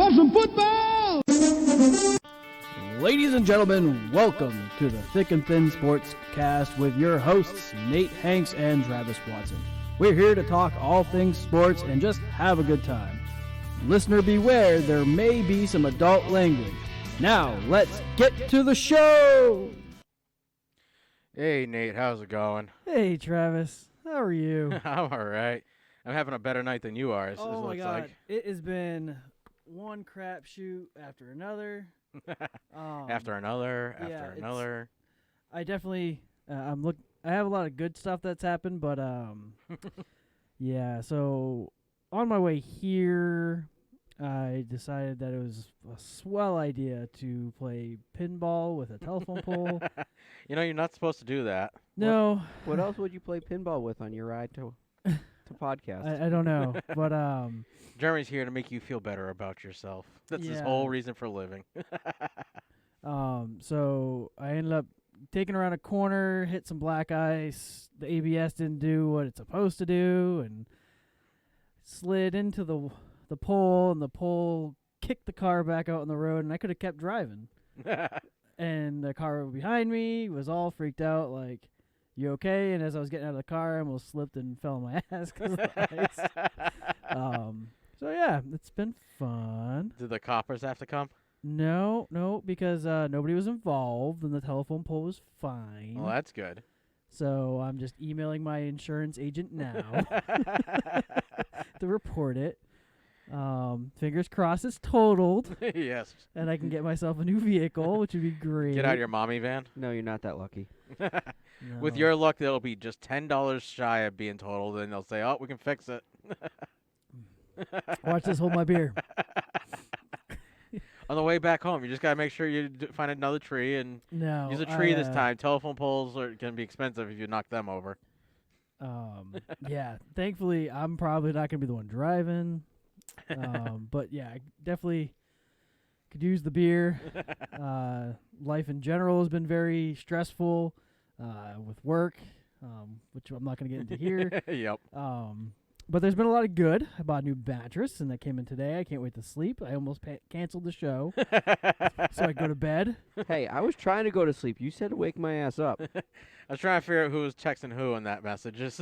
for some football! Ladies and gentlemen, welcome to the Thick and Thin Sports Cast with your hosts, Nate Hanks and Travis Watson. We're here to talk all things sports and just have a good time. Listener beware, there may be some adult language. Now, let's get to the show! Hey, Nate, how's it going? Hey, Travis. How are you? I'm all right. I'm having a better night than you are. Oh, my God. It has been one crapshoot after another. After another. I definitely, I have a lot of good stuff that's happened, but, yeah, so on my way here, I decided that it was a swell idea to play pinball with a telephone pole. You know, you're not supposed to do that. No. What else would you play pinball with on your ride to podcast? I don't know, but Jeremy's here to make you feel better about yourself. That's his whole reason for living. So I ended up taking around a corner, hit some black ice. The ABS didn't do what it's supposed to do, and slid into the pole, and the pole kicked the car back out on the road, and I could have kept driving. And the car behind me was all freaked out, like, "You okay?" And as I was getting out of the car, I almost slipped and fell on my ass because of the ice. So yeah, it's been fun. Did the coppers have to come? No, because nobody was involved, and the telephone pole was fine. Well, that's good. So I'm just emailing my insurance agent now to report it. Fingers crossed it's totaled. Yes. And I can get myself a new vehicle, which would be great. Get out of your mommy van. No, you're not that lucky. No. With your luck, they'll be just $10 shy of being totaled, and they'll say, "Oh, we can fix it." Watch this, hold my beer. On the way back home, you just gotta make sure you find another tree and use a tree this time. Telephone poles are gonna be expensive if you knock them over. Yeah, thankfully I'm probably not gonna be the one driving. But yeah, I definitely could use the beer. Life in general has been very stressful with work, which I'm not gonna get into here. Yep. But there's been a lot of good. I bought a new mattress, and that came in today. I can't wait to sleep. I almost canceled the show so I go to bed. Hey, I was trying to go to sleep. You said to wake my ass up. I was trying to figure out who was texting who in that messages.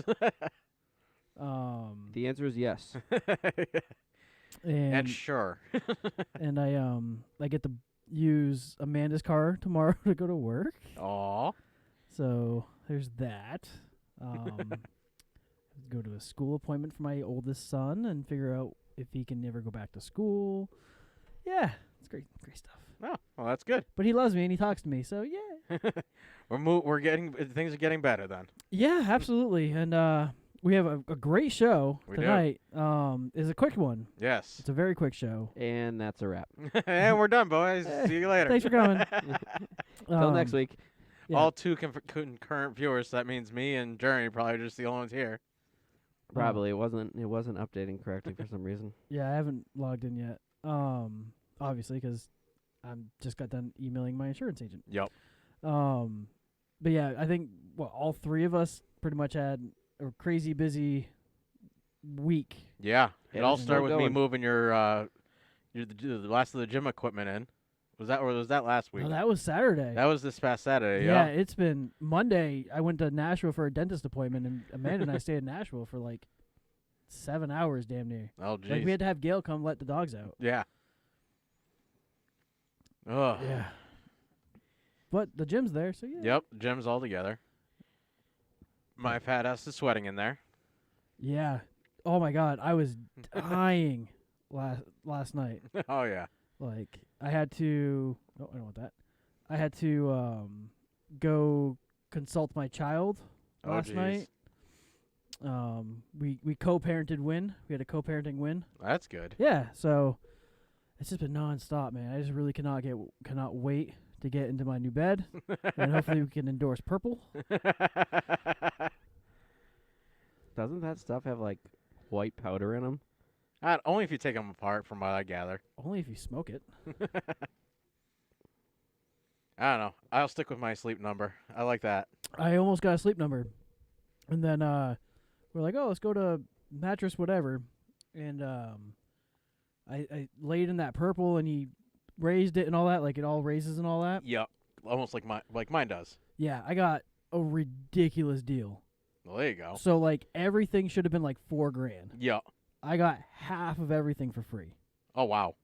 The answer is yes. And sure. And I get to use Amanda's car tomorrow to go to work. Aw. So there's that. Go to a school appointment for my oldest son and figure out if he can ever go back to school. Yeah, it's great stuff. Oh, well, that's good. But he loves me and he talks to me, so yeah. We're getting things are getting better then. Yeah, absolutely. And we have a great show tonight. Do. It's a quick one. Yes. It's a very quick show. And that's a wrap. And we're done, boys. See you later. Thanks for coming. Till next week. Yeah. All two concurrent viewers. So that means me and Jeremy probably just the only ones here. Probably it wasn't updating correctly for some reason. Yeah, I haven't logged in yet. Obviously, because I'm just got done emailing my insurance agent. Yep. But yeah, I think all three of us pretty much had a crazy busy week. Yeah. It all it's started still with me going. moving the last of the gym equipment in. Was that last week? No, that was Saturday. That was this past Saturday. Yeah, Yeah. it's been Monday. I went to Nashville for a dentist appointment, and Amanda and I stayed in Nashville for like 7 hours, damn near. Oh, geez. Like we had to have Gail come let the dogs out. Yeah. Ugh. Yeah. But the gym's there, so yeah. Yep. Gym's all together. My fat ass is sweating in there. Yeah. Oh my God, I was dying last night. Oh yeah. Like I had to. Oh, I don't want that. I had to go consult my child last night. We co-parented win. We had a co-parenting win. That's good. Yeah. So it's just been nonstop, man. I just really cannot wait to get into my new bed, and hopefully we can endorse purple. Doesn't that stuff have like white powder in them? Only if you take them apart, from what I gather. Only if you smoke it. I don't know. I'll stick with my sleep number. I like that. I almost got a sleep number, and then we're like, oh, let's go to mattress whatever, and I laid in that purple and he raised it and all that, like it all raises and all that. Yep. Almost like mine does. Yeah, I got a ridiculous deal. Well, there you go. So like everything should have been like $4,000. Yeah. I got half of everything for free. Oh, wow.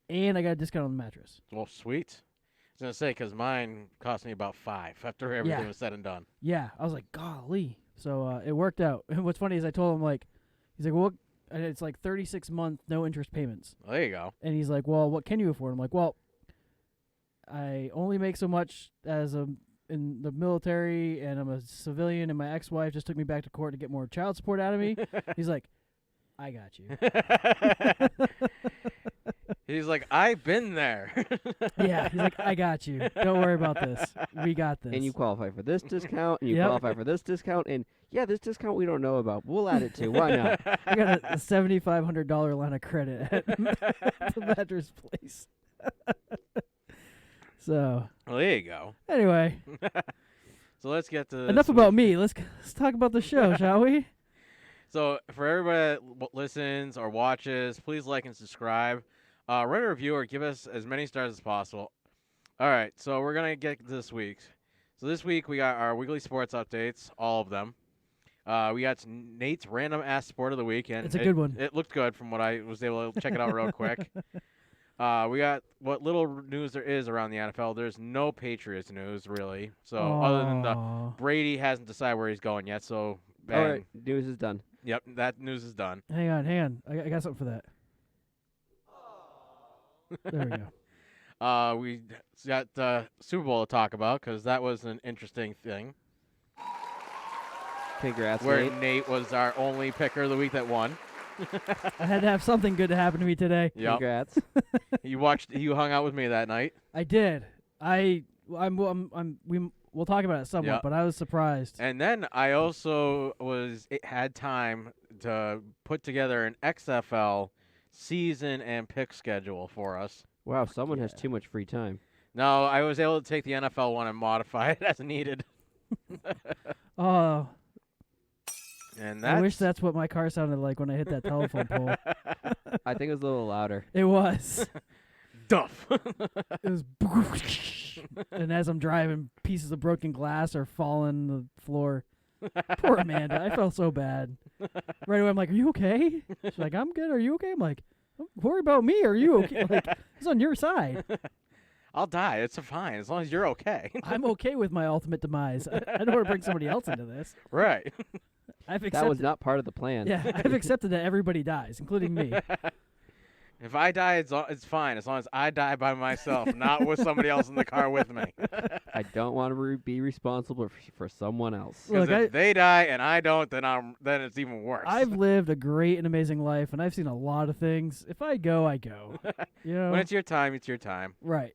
And I got a discount on the mattress. Well, sweet. I was going to say, because mine cost me about $5 after everything was said and done. Yeah. I was like, golly. So it worked out. And what's funny is I told him, like, he's like, well, and it's like 36-month, no interest payments. Well, there you go. And he's like, well, what can you afford? I'm like, well, I only make so much in the military, and I'm a civilian, and my ex-wife just took me back to court to get more child support out of me. He's like, I got you. He's like, I've been there. Yeah, he's like, I got you. Don't worry about this. We got this. And you qualify for this discount, and you qualify for this discount, and yeah, this discount we don't know about. We'll add it too. Why not? I got a $7,500 line of credit at the mattress place. So. Well, there you go. Anyway. So let's get to enough about me. Let's talk about the show, shall we? So for everybody that listens or watches, please like and subscribe. Write a review or give us as many stars as possible. All right, so we're going to get this week. So this week we got our weekly sports updates, all of them. We got Nate's random ass sport of the week. And it's a good one. It looked good from what I was able to check it out real quick. We got what little news there is around the NFL. There's no Patriots news, really. So other than the Brady hasn't decided where he's going yet. So all right, news is done. Yep, that news is done. Hang on. I got something for that. There we go. We got the Super Bowl to talk about because that was an interesting thing. Congrats, where Nate. Nate was our only picker of the week that won. I had to have something good to happen to me today. Yep. Congrats. You hung out with me that night. I did. We'll talk about it somewhat, but I was surprised. And then I also had time to put together an XFL season and pick schedule for us. Wow, someone has too much free time. No, I was able to take the NFL one and modify it as needed. Oh. And I wish that's what my car sounded like when I hit that telephone pole. I think it was a little louder. It was. Duff. It was. And as I'm driving, pieces of broken glass are falling on the floor. Poor Amanda. I felt so bad. Right away, I'm like, are you okay? She's like, I'm good. Are you okay? I'm like, don't worry about me. Are you okay? Like, it's on your side. I'll die. It's fine as long as you're okay. I'm okay with my ultimate demise. I don't want to bring somebody else into this. Right. That was not part of the plan. Yeah, I've accepted that everybody dies, including me. If I die, it's fine as long as I die by myself, not with somebody else in the car with me. I don't want to be responsible for someone else. Because if they die and I don't, then it's even worse. I've lived a great and amazing life, and I've seen a lot of things. If I go, I go. You know? When it's your time, it's your time. Right.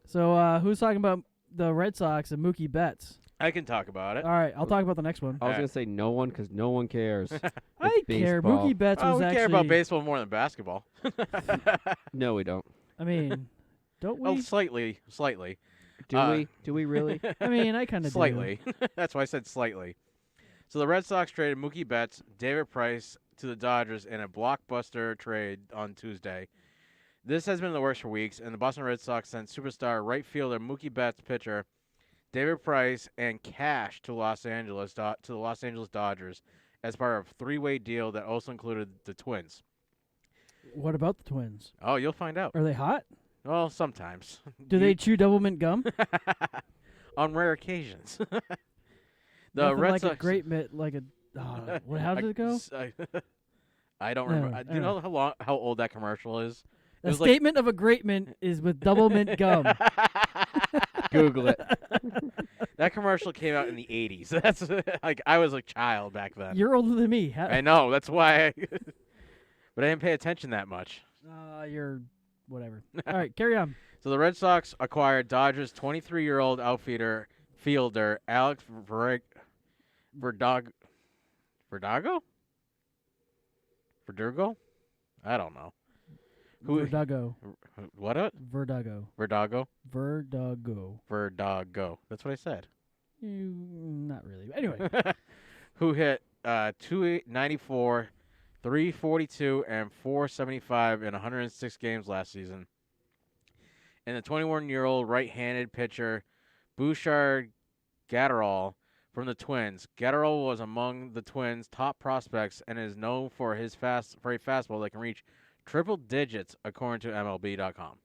So who's talking about the Red Sox and Mookie Betts? I can talk about it. All right, I'll talk about the next one. I was going to say no one because no one cares. I care. Baseball. Mookie Betts was we actually... care about baseball more than basketball. No, we don't. I mean, don't we? Oh, slightly. Do we really? I mean, I kind of do. Slightly. That's why I said slightly. So the Red Sox traded Mookie Betts, David Price to the Dodgers in a blockbuster trade on Tuesday. This has been the worst for weeks, and the Boston Red Sox sent superstar right fielder Mookie Betts, pitcher David Price, and cash to the Los Angeles Dodgers as part of a three-way deal that also included the Twins. What about the Twins? Oh, you'll find out. Are they hot? Well, sometimes. Do they chew double mint gum? On rare occasions. The Red Sox, a great mint, like a. How did it go? I don't remember. Do you know how old that commercial is? The statement of a great mint is with double mint gum. Google it. That commercial came out in the 80s. That's I was a child back then. You're older than me. I know. That's why. But I didn't pay attention that much. You're whatever. All right, carry on. So the Red Sox acquired Dodgers 23-year-old fielder Alex Verdugo? I don't know. Verdugo. What? Verdugo. Verdugo? Verdugo. That's what I said. Not really. Anyway. Who hit 294, .342 and .475 in 106 games last season. And the 21-year-old right-handed pitcher Bouchard Gatterall from the Twins. Gatterall was among the Twins' top prospects and is known for his a fastball that can reach triple digits, according to MLB.com.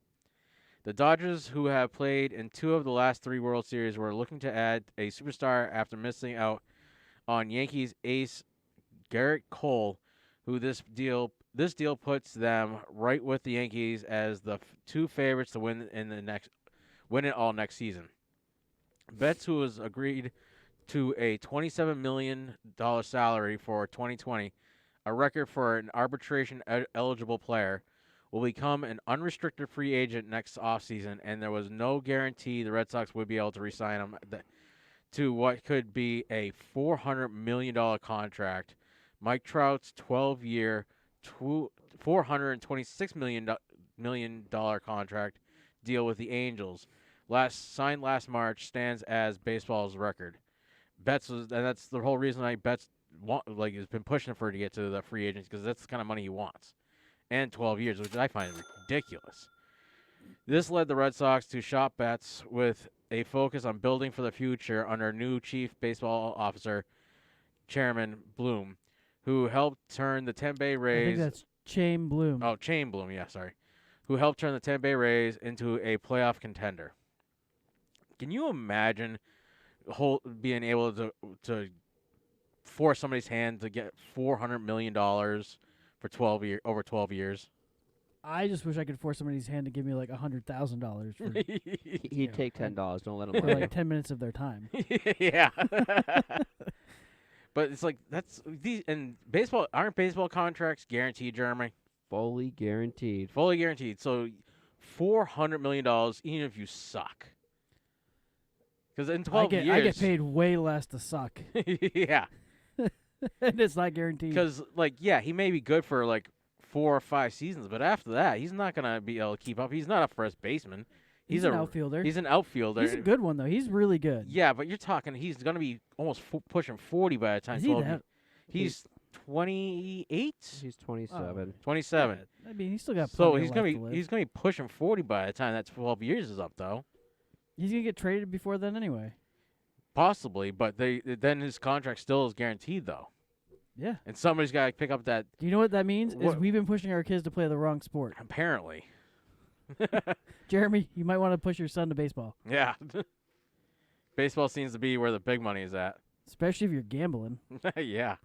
The Dodgers, who have played in 2 of the last 3 World Series, were looking to add a superstar after missing out on Yankees ace Garrett Cole, who this deal puts them right with the Yankees as the 2 favorites to win it all next season. Betts, who has agreed to a $27 million salary for 2020, a record for an arbitration-eligible player, will become an unrestricted free agent next offseason, and there was no guarantee the Red Sox would be able to re-sign him to what could be a $400 million contract. Mike Trout's 12-year, $426 million contract deal with the Angels, signed last March, stands as baseball's record. Betts and that's the whole reason Betts has been pushing for to get to the free agents, because that's the kind of money he wants. And 12 years, which I find ridiculous. This led the Red Sox to shop Betts with a focus on building for the future under new chief baseball officer, Chairman Bloom, who helped turn the Tampa Bay Rays. I think that's Chain Bloom. Oh, Chain Bloom, yeah, sorry. Who helped turn the Tampa Bay Rays into a playoff contender. Can you imagine being able to force somebody's hand to get $400 million for over 12 years? I just wish I could force somebody's hand to give me like $100,000 for. He'd take $10. Don't let him. For like 10 minutes of their time. Yeah. But it's like these and baseball aren't baseball contracts guaranteed, Jeremy? Fully guaranteed. Fully guaranteed. So $400 million, even if you suck. Because in 12 years, I get paid way less to suck. Yeah. And it's not guaranteed. Because, he may be good for, 4 or 5 seasons, but after that, he's not going to be able to keep up. He's not a first baseman. He's an outfielder. He's an outfielder. He's a good one, though. He's really good. Yeah, but you're talking he's going to be almost pushing 40 by the time. Is he that? He's 28? He's 27. 27. I mean, he's still got So plenty he's of going life to to be live. he's going to be pushing 40 by the time that 12 years is up, though. He's going to get traded before then anyway. Possibly, but then his contract still is guaranteed, though. Yeah. And somebody's got to pick up that. Do you know what that means? Is What? we've been pushing our kids to play the wrong sport. Apparently. Jeremy, you might want to push your son to baseball. Yeah. Baseball seems to be where the big money is at. Especially if you're gambling. Yeah.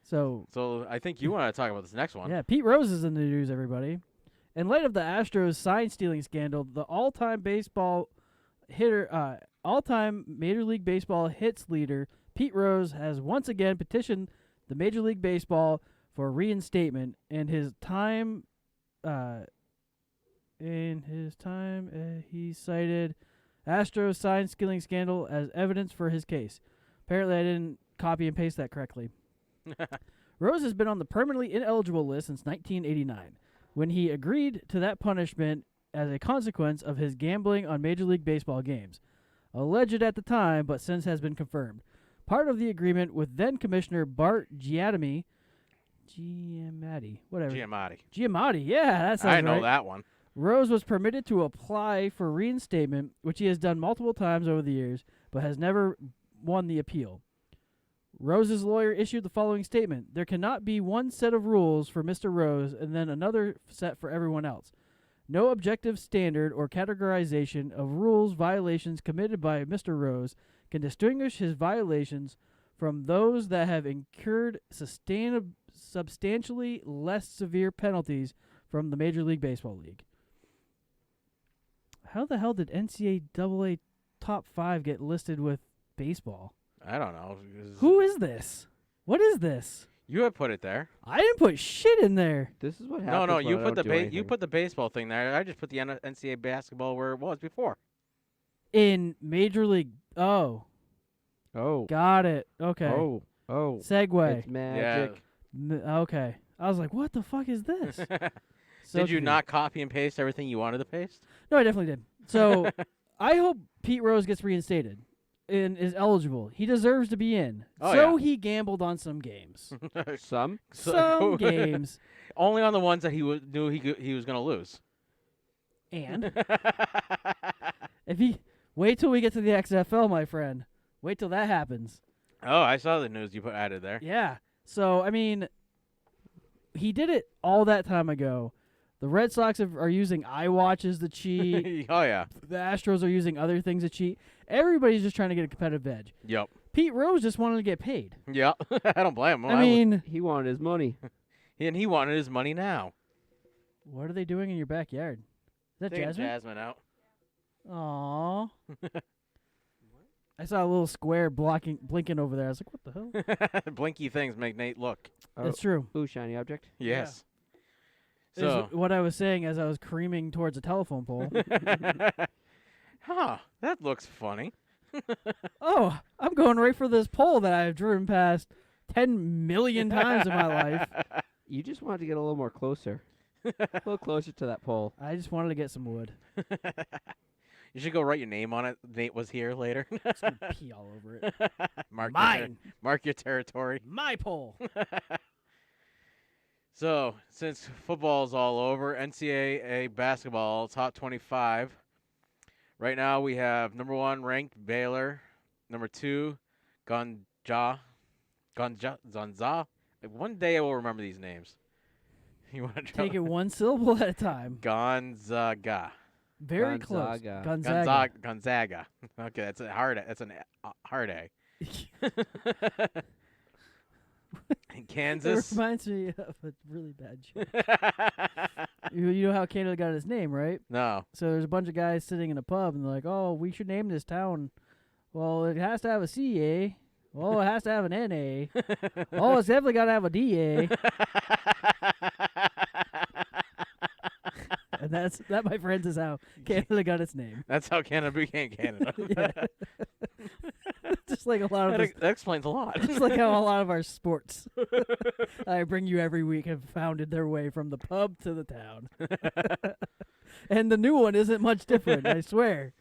So I think you want to talk about this next one. yeah, Pete Rose is in the news, everybody. In light of the Astros sign stealing scandal, the all-time Major League Baseball hits leader, Pete Rose, has once again petitioned the Major League Baseball for reinstatement. In his time, he cited Astros sign stealing scandal as evidence for his case. Apparently, I didn't copy and paste that correctly. Rose has been on the permanently ineligible list since 1989, when he agreed to that punishment as a consequence of his gambling on Major League Baseball games. Alleged at the time, but since has been confirmed. Part of the agreement with then-Commissioner Bart Giamatti, yeah, that sounds right. I know that one. Rose was permitted to apply for reinstatement, which he has done multiple times over the years, but has never won the appeal. Rose's lawyer issued the following statement: "There cannot be one set of rules for Mr. Rose and then another set for everyone else. No objective standard or categorization of rules violations committed by Mr. Rose can distinguish his violations from those that have incurred substantially less severe penalties from the Major League Baseball League." How the hell did NCAA Top 5 get listed with baseball? I don't know. Who is this? What is this? You had put it there. I didn't put shit in there. This is what happens. No, when you I put don't do anything. you put the baseball thing there. I just put the NCAA basketball where it was before. In Major League. Oh. Oh. Got it. Okay. Oh. Segue. It's magic. Okay. I was like, what the fuck is this? So Did you confused. not copy and paste everything you wanted to paste? No, I definitely did. So I hope Pete Rose gets reinstated. and is eligible. He deserves to be in. Oh, so yeah. he gambled on some games. Some. Some games. Only on the ones that he knew he was going to lose. And if he wait till we get to the XFL, my friend. Wait till that happens. Oh, I saw the news you added there. Yeah. So I mean, he did it all that time ago. The Red Sox are using iWatches to cheat. Oh, yeah. The Astros are using other things to cheat. Everybody's just trying to get a competitive edge. Yep. Pete Rose just wanted to get paid. Yep. I don't blame him. I mean, He wanted his money. And he wanted his money now. what are they doing in your backyard? Is that Taking Jasmine? Jasmine out. Aww. I saw a little square blinking over there. I was like, what the hell? Blinky things make Nate look. That's true. Ooh, shiny object. Yes. Is So. what I was saying as I was creaming towards a telephone pole. Huh. That looks funny. Oh, I'm going right for this pole that I've driven past 10 million times in my life. You just wanted to get a little more closer. A little closer to that pole. I just wanted to get some wood. You should go write your name on it. Nate was here later. Just gonna pee all over it. Mine. Mark your territory. My pole. So, since football's all over, NCAA Basketball top 25. Right now we have number 1 ranked Baylor, number 2 Gonza. One day I will remember these names. You want to Take it one syllable at a time. Gonzaga. Very close. Gonzaga. Gonzaga. Okay, that's a hard. That's a hard A. Kansas. It reminds me of a really bad joke. You know how Canada got its name, right? No. So there's a bunch of guys sitting in a pub, and they're like, oh, we should name this town. Well, it has to have a CA. Well, it has to have an NA. Oh, it's definitely got to have a DA. And that, my friends, is how Canada got its name. That's how Canada became Canada. Yeah. Just like a lot of that explains a lot. just like how a lot of our sports I bring you every week have founded their way from the pub to the town. And the new one isn't much different, I swear.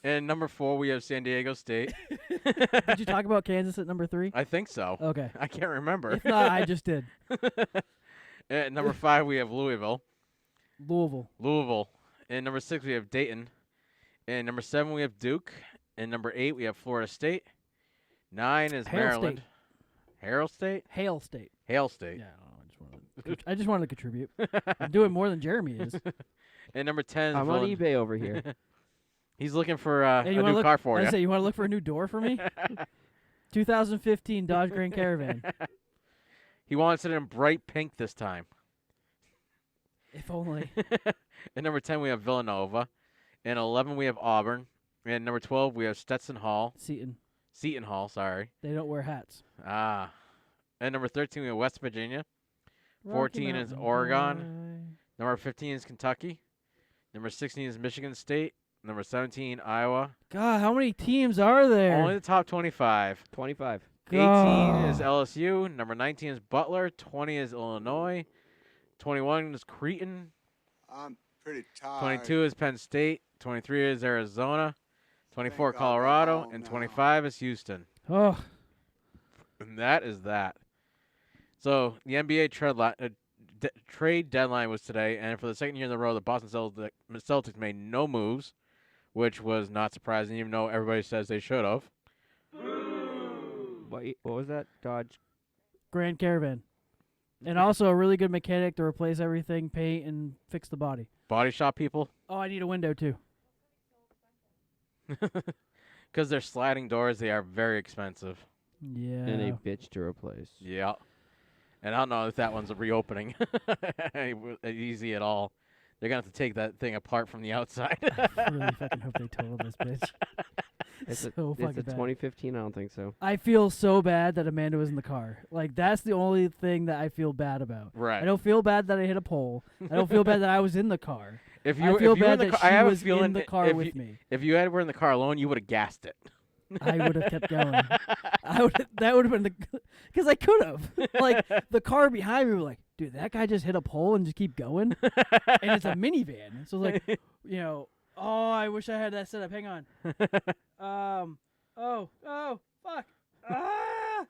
And number 4, we have San Diego State. Did you talk about Kansas at number 3? I think so. Okay. I can't remember. If not, I just did. At number 5, we have Louisville. Louisville. And number 6, we have Dayton. And number 7, we have Duke. And number 8, we have Florida State. 9 is Hail Maryland. State. Harold State? Hail State. Hail State. Yeah, I just wanted to contribute. I'm doing more than Jeremy is. And number 10 is I'm on eBay over here. He's looking for a Hey, new car for I you. say, you want to look for a new door for me? 2015 Dodge Grand Caravan. He wants it in bright pink this time. If only. And number 10, we have Villanova. And 11, we have Auburn. And number 12, we have Stetson Hall. Seton Hall, sorry. They don't wear hats. Ah. And number 13, we have West Virginia. 14 Rocky is Mountain Oregon. High. Number 15 is Kentucky. Number 16 is Michigan State. Number 17, Iowa. God, how many teams are there? Only the top 25. 25. 18 God. is LSU. Number 19 is Butler. 20 is Illinois. 21 is Creighton. I'm pretty tired. 22 is Penn State. 23 is Arizona. 24 Thank God Colorado. they're all And now. 25 is Houston. Oh, And that is that. So the NBA trade deadline was today, and for the second year in a row, the Boston Celtics made no moves, which was not surprising, even though everybody says they should have. What was that? Dodge. Grand Caravan. And also a really good mechanic to replace everything, paint, and fix the body. Body shop people, Oh, I need a window, too. because they're sliding doors, they are very expensive. Yeah. And a bitch to replace. Yeah. And I don't know if that one's a reopening easy at all. They're going to have to take that thing apart from the outside. I really fucking hope they total this bitch. It's so a fucking bad. 2015. I don't think so. I feel so bad that Amanda was in the car. Like, that's the only thing that I feel bad about. Right. I don't feel bad that I hit a pole. I don't feel bad that I was in the car. If I you, feel if you were in bad the that car, I she have a was feeling in the that car if with you, me. If you were in the car alone, you would have gassed it. I would have kept going. That would have been because I could have. Like, the car behind me was like, dude, that guy just hit a pole and just keep going. And it's a minivan. So, like, oh, I wish I had that set up. Hang on. Oh, fuck. Ah!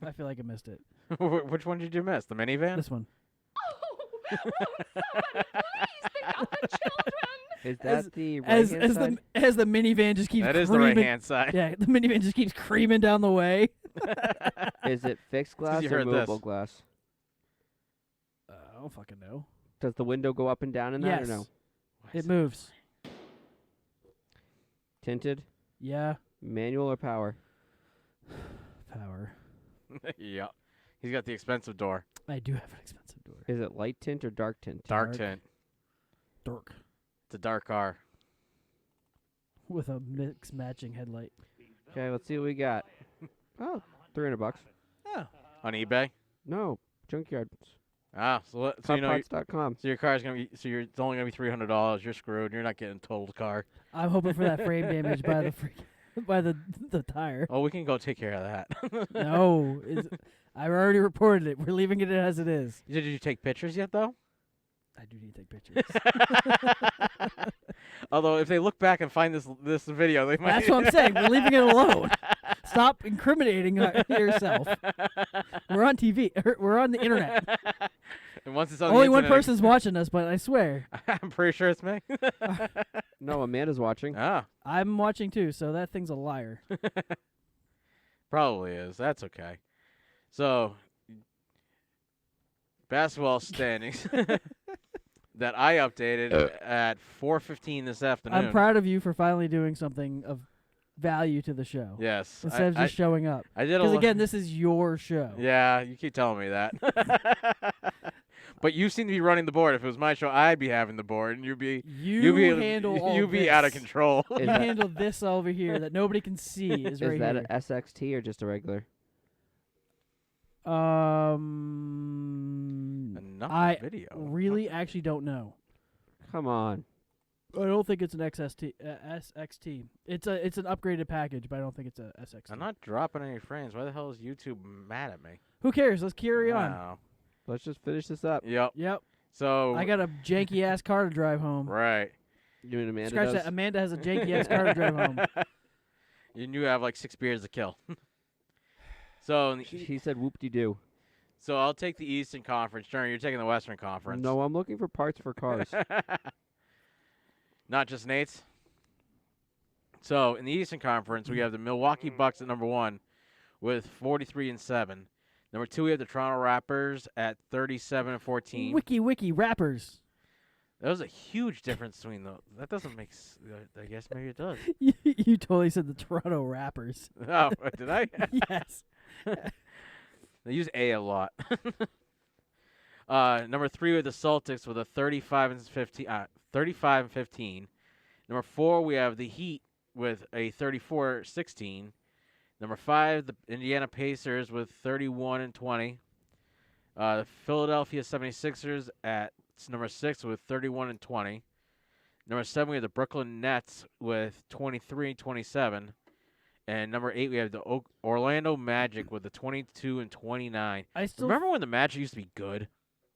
I feel like I missed it. Which one did you miss? The minivan? This one. Oh, someone, please pick up the children. Is that the right As hand side? as the minivan just keeps That is the creaming. right hand side. Yeah, the minivan just keeps creaming down the way. Is it fixed glass you or heard movable this. glass? I don't fucking know. Does the window go up and down in that Yes. or no? It moves. Tinted, Yeah. manual or power? Power. Yeah. He's got the expensive door. I do have an expensive door. Is it light tint or dark tint? Dark Dark. tint. Dork. It's a dark car. With a mixed matching headlight. Okay, let's see what we got. Oh, $300. Oh. On eBay? No, junkyard. Ah, so you know, Carparts.com. so your car's gonna be, it's only gonna be $300. You're screwed. You're not getting a totaled car. I'm hoping for that frame damage by the by the tire. Oh, we can go take care of that. No, I already reported it. We're leaving it as it is. Did you take pictures yet, though? I do need to take pictures. Although, if they look back and find this video, they might. That's what I'm saying. We're leaving it alone. Stop incriminating yourself. We're on TV. We're on the internet. And once it's on Only the one internet, person's watching us, but I swear I'm pretty sure it's me. No, Amanda's watching. Ah, I'm watching too. So that thing's a liar. probably is. That's okay. So, basketball standings that I updated at 4:15 this afternoon. I'm proud of you for finally doing something of value to the show Yes. instead of just showing up. I did a Because lo- again, this is your show. Yeah, you keep telling me that. But you seem to be running the board. If it was my show, I'd be having the board, and you'd be handle all you'd be out of this. control. You Is that- handle this over here that nobody can see is right Is that here. an SXT or just a regular? Enough I video. really actually don't know. Come on. I don't think it's an SXT. It's an upgraded package, but I don't think it's a SXT. I'm not dropping any frames. Why the hell is YouTube mad at me? Who cares? Let's carry on. Wow. Let's just finish this up. Yep. Yep. So I got a janky ass car to drive home. right. You and Amanda Scratch does? that. Amanda has a janky ass car to drive home. And you have like 6 beers to kill. So in the He said whoop-de-doo. so I'll take the Eastern Conference. Turner, you're taking the Western Conference. No, I'm looking for parts for cars. Not just Nate's. So in the Eastern Conference, we have the Milwaukee Bucks at number 1 with 43-7. Number 2, we have the Toronto Raptors at 37-14. Wiki rappers. That was a huge difference between those. That doesn't make. I guess maybe it does. You totally said the Toronto Rappers. Oh, did I? Yes. They use A lot. Number 3 with the Celtics with a 35-15. Number 4 we have the Heat with a 34-16. Number 5 the Indiana Pacers with 31-20. The Philadelphia 76ers at number 6 with 31-20. Number 7 we have the Brooklyn Nets with 23-27. And number 8 we have the Orlando Magic with the 22-29. I still Remember when the Magic used to be good?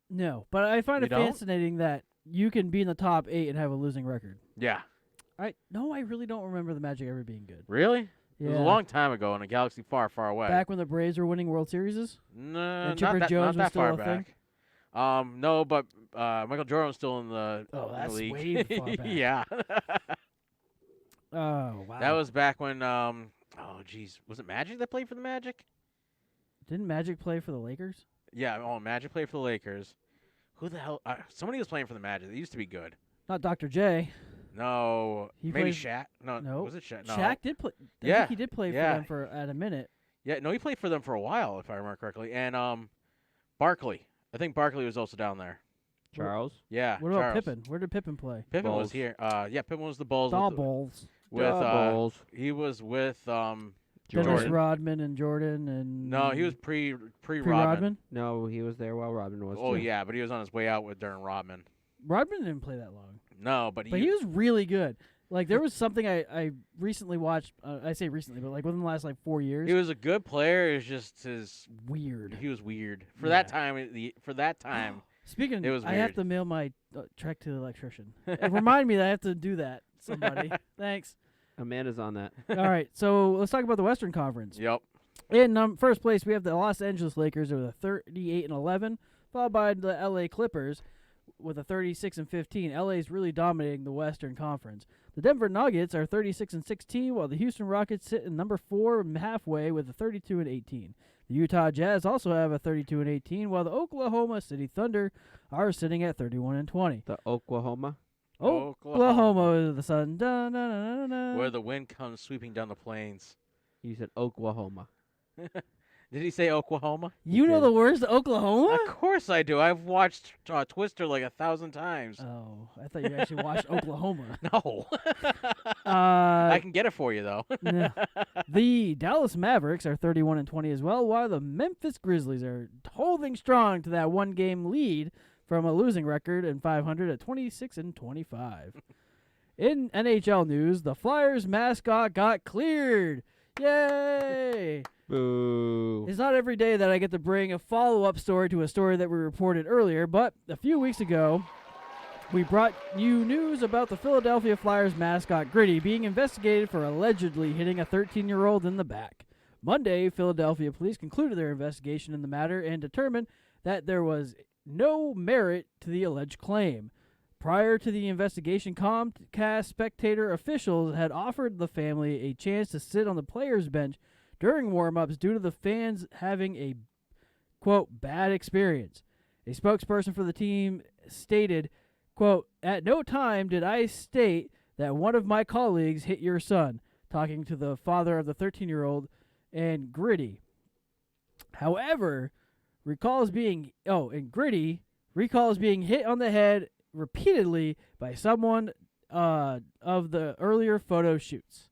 No, but I find You it don't? fascinating that you can be in the top 8 and have a losing record. Yeah. I really don't remember the Magic ever being good. Really? Yeah. It was a long time ago in a galaxy far, far away. Back when the Braves were winning World Series? No, and not Chipper that, Jones not was that far still a thing? back. No, but Michael Jordan was still in the, Oh, in that's the league. way far back. Yeah. Oh, wow. That was back when, oh, jeez. Was it Magic that played for the Magic? Didn't Magic play for the Lakers? Yeah, Magic played for the Lakers. Who the hell? Somebody was playing for the Magic. They used to be good. Not Dr. J. No. He maybe played- Shaq. No. Was it Shaq? No. Shaq did play. I Yeah, think he did play yeah. for them at a minute. Yeah, no, he played for them for a while, if I remember correctly. And Barkley. I think Barkley was also down there. Charles? Yeah. What about Charles. Pippen? Where did Pippen play? Pippen was Bulls. here. Yeah, Pippen was the Bulls. Ball with, Bulls. with Doubles. he was with Dennis Jordan. Rodman and Jordan and No, he was pre Rodman. Rodman. No, he was there while Robin was. Oh too. yeah, but he was on his way out with during Rodman. Rodman didn't play that long, No, but but he was really good. Like there was something I recently watched. I say recently, but like within the last 4 years. he was a good player. It's just his weird. he was weird for Yeah. that time. For that time, Speaking, It was I have weird. to mail my check to the electrician. Remind me that I have to do that. Somebody, thanks. Amanda's on that. All right, so let's talk about the Western Conference. Yep. In first place, we have the Los Angeles Lakers with a 38-11, followed by the LA Clippers with a 36-15. LA is really dominating the Western Conference. The Denver Nuggets are 36-16, while the Houston Rockets sit in number 4 halfway with a 32-18. The Utah Jazz also have a 32-18, while the Oklahoma City Thunder are sitting at 31-20. The Oklahoma. Oklahoma, the sun, da, da, da, da, da. Where the wind comes sweeping down the plains. You said Oklahoma. Did he say Oklahoma? You know did. the words to Oklahoma? Of course I do. I've watched Twister like 1,000 times. Oh, I thought you actually watched Oklahoma. No. I Uh, can get it for you, though. no. The Dallas Mavericks are 31-20 as well, while the Memphis Grizzlies are holding strong to that one-game lead from a losing record in 500 at 26-25. In NHL news, the Flyers mascot got cleared. Yay! Boo. It's not every day that I get to bring a follow-up story to a story that we reported earlier, but a few weeks ago, we brought you news about the Philadelphia Flyers mascot Gritty being investigated for allegedly hitting a 13-year-old in the back. Monday, Philadelphia police concluded their investigation in the matter and determined that there was no merit to the alleged claim. Prior to the investigation, Comcast Spectator officials had offered the family a chance to sit on the players' bench during warm-ups due to the fans having a, quote, bad experience. A spokesperson for the team stated, quote, "At no time did I state that one of my colleagues hit your son," talking to the father of the 13-year-old and Gritty. However, Gritty recalls being hit on the head repeatedly by someone of the earlier photo shoots.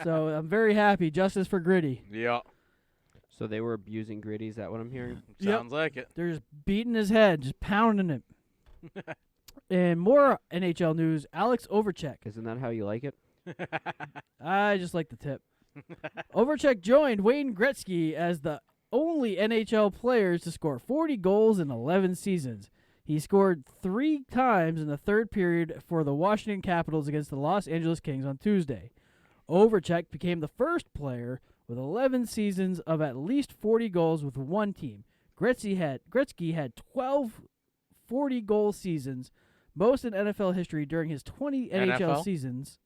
So I'm very happy. Justice for Gritty. Yeah. So they were abusing Gritty. Is that what I'm hearing? Yep. Sounds like it. They're just beating his head, just pounding him. And more NHL news, Alex Overcheck. Isn't that how you like it? I just like the tip. Overcheck joined Wayne Gretzky as the only NHL players to score 40 goals in 11 seasons. He scored 3 times in the third period for the Washington Capitals against the Los Angeles Kings on Tuesday. Overcheck became the first player with 11 seasons of at least 40 goals with one team. Gretzky had 12 40-goal seasons, most in NFL history during his 20 NHL NFL? seasons.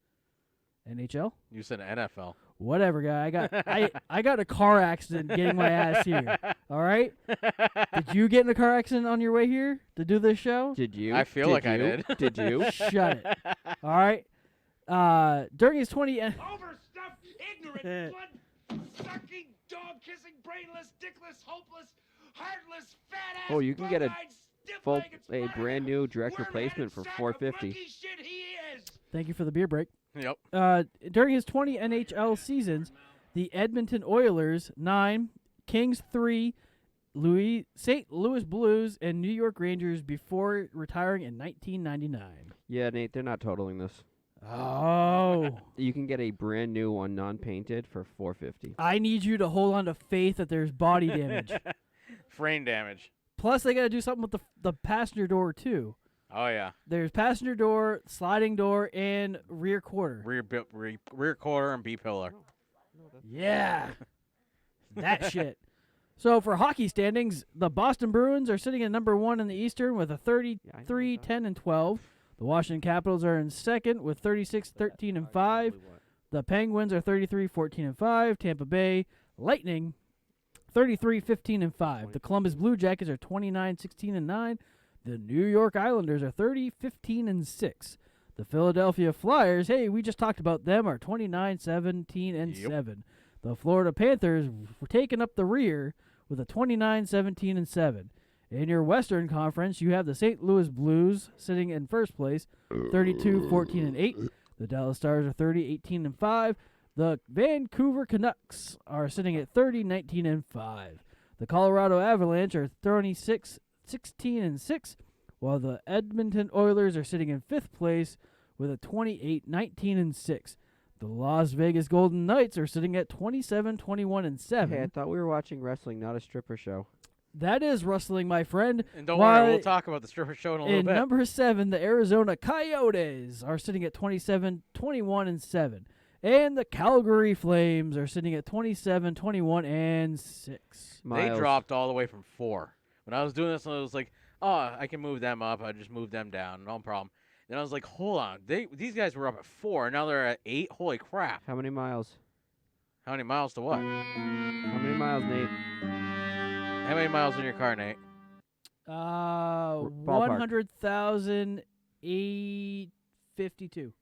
NHL? You said NFL. Whatever, guy. I got in a car accident getting my ass here. All right? Did you get in a car accident on your way here to do this show? Did you? I feel like I did. Did you? Shut it. All right? During his 20... Overstuffed, ignorant, blood-sucking, dog-kissing, brainless, dickless, hopeless, heartless, fat-ass, Oh, you can get a full, a brand new direct replacement for $4.50. Shit he is. Thank you for the beer break. Yep. During his 20 NHL seasons, the Edmonton Oilers 9, Kings 3, St. Louis Blues, and New York Rangers before retiring in 1999. Yeah, Nate, they're not totaling this. Oh. You can get a brand new one, non-painted, for $4.50. I need you to hold on to faith that there's body damage. Frame damage. Plus, they got to do something with the passenger door, too. Oh, yeah. There's passenger door, sliding door, and rear quarter. Rear quarter and B-pillar. Yeah. That shit. So for hockey standings, the Boston Bruins are sitting at number 1 in the Eastern with a 33, 10, and 12. The Washington Capitals are in second with 36, 13, and 5. The Penguins are 33, 14, and 5. Tampa Bay Lightning 33, 15, and 5. The Columbus Blue Jackets are 29, 16, and 9. The New York Islanders are 30, 15, and 6. The Philadelphia Flyers, hey, we just talked about them, are 29, 17, and 7. The Florida Panthers were taking up the rear with a 29, 17, and 7. In your Western Conference, you have the St. Louis Blues sitting in first place, 32, 14, and 8. The Dallas Stars are 30, 18, and 5. The Vancouver Canucks are sitting at 30, 19, and 5. The Colorado Avalanche are 26, 16, and 6, while the Edmonton Oilers are sitting in fifth place with a 28, 19, and 6. The Las Vegas Golden Knights are sitting at 27, 21, and 7. Hey, I thought we were watching wrestling, not a stripper show. That is wrestling, my friend. And don't worry, Why- we'll talk about the stripper show in a little In bit. number 7, the Arizona Coyotes are sitting at 27, 21, and 7. And the Calgary Flames are sitting at 27, 21, and 6. They Miles. dropped all the way from 4. When I was doing this, I was like, oh, I can move them up. I just move them down. No problem. Then I was like, hold on. These guys were up at 4. Now they're at 8. Holy crap. How many miles? How many miles to what? How many miles, Nate? How many miles in your car, Nate? Ballpark. 100,852.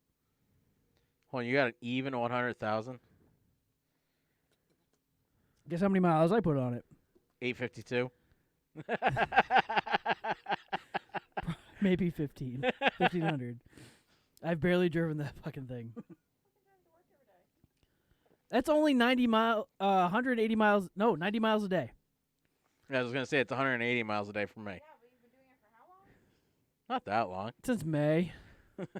Hold on, you got an even 100,000? Guess how many miles I put on it? 852? Maybe 1,500. I've barely driven that fucking thing. That's only 180 miles. No, 90 miles a day. I was going to say it's 180 miles a day for me. Yeah, but you've been doing it for how long? Not that long. Since May.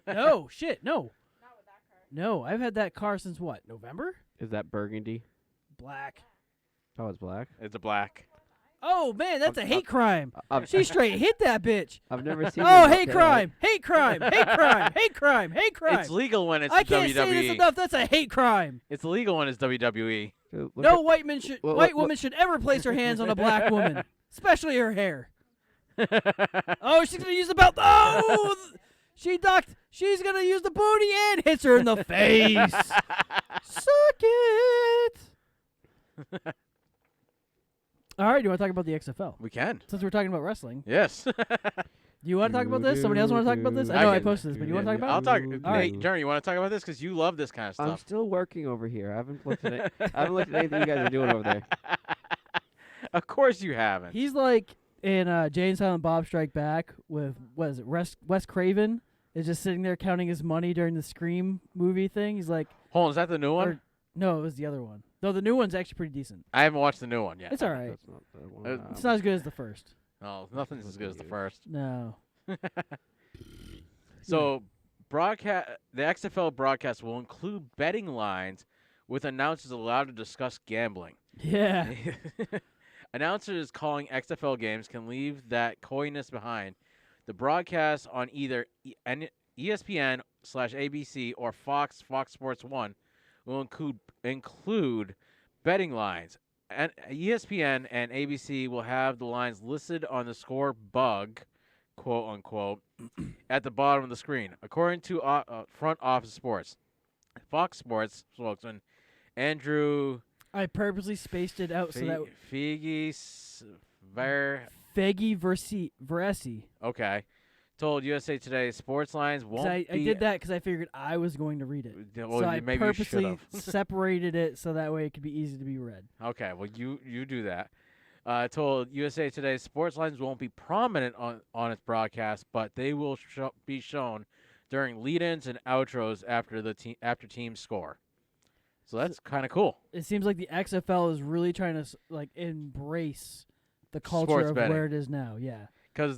No, shit, no. Not with that car. No, I've had that car since what? November? Is that burgundy? Black. Oh, it's black. It's a black. Oh, man, that's a hate crime. I've, She straight hit that bitch. I've never seen. Oh, them hate that crime. Hate crime. Hate crime. Hate crime. Hate crime. It's legal when it's I can't say this WWE. enough. That's a hate crime. It's legal when it's WWE. Dude, look No at- white man should Well, white well, woman should ever place her hands on a black woman, especially her hair. Oh, she's gonna use the belt. Oh, she ducked. She's gonna use the booty and hits her in the face. Suck it. All right, do you want to talk about the XFL? We can. Since we're talking about wrestling, Yes. do you want to talk about this? Somebody else want to talk about this? I know I posted this, but do you want to talk I'll about it? talk. All right. Nate, Jeremy, you want to talk about this? Because you love this kind of I'm stuff. still working over here. I haven't looked at it. I haven't looked at anything you guys are doing over there. Of course you haven't. He's like in Jay and Silent Bob Strike Back with, what is it, Wes Craven is just sitting there counting his money during the Scream movie thing. He's like, Hold on, is that the new one? or- no, it was the other one. No, the new one's actually pretty decent. I haven't watched the new one yet. It's all right. That's not the one. It's not as good as the first. No, nothing's as good as the first. No. So, the XFL broadcast will include betting lines with announcers allowed to discuss gambling. Yeah. Announcers calling XFL games can leave that coyness behind. The broadcast on either ESPN/ABC or Fox Sports 1 will include betting lines. And ESPN and ABC will have the lines listed on the score bug, quote unquote, at the bottom of the screen. According to Front Office Sports, Fox Sports spokesman Andrew I purposely spaced it out so that Feggy Veresi. Okay. Told USA Today sports lines won't I be. did that because I figured I was going to read it. Well, so I maybe you should purposely have. separated it so that way it could be easy to be read. Okay, well you do that. Told USA Today sports lines won't be prominent on its broadcast, but they will be shown during lead-ins and outros after teams score. So that's kind of cool. It seems like the XFL is really trying to like embrace the culture Sports of betting. where it is now. Yeah. Because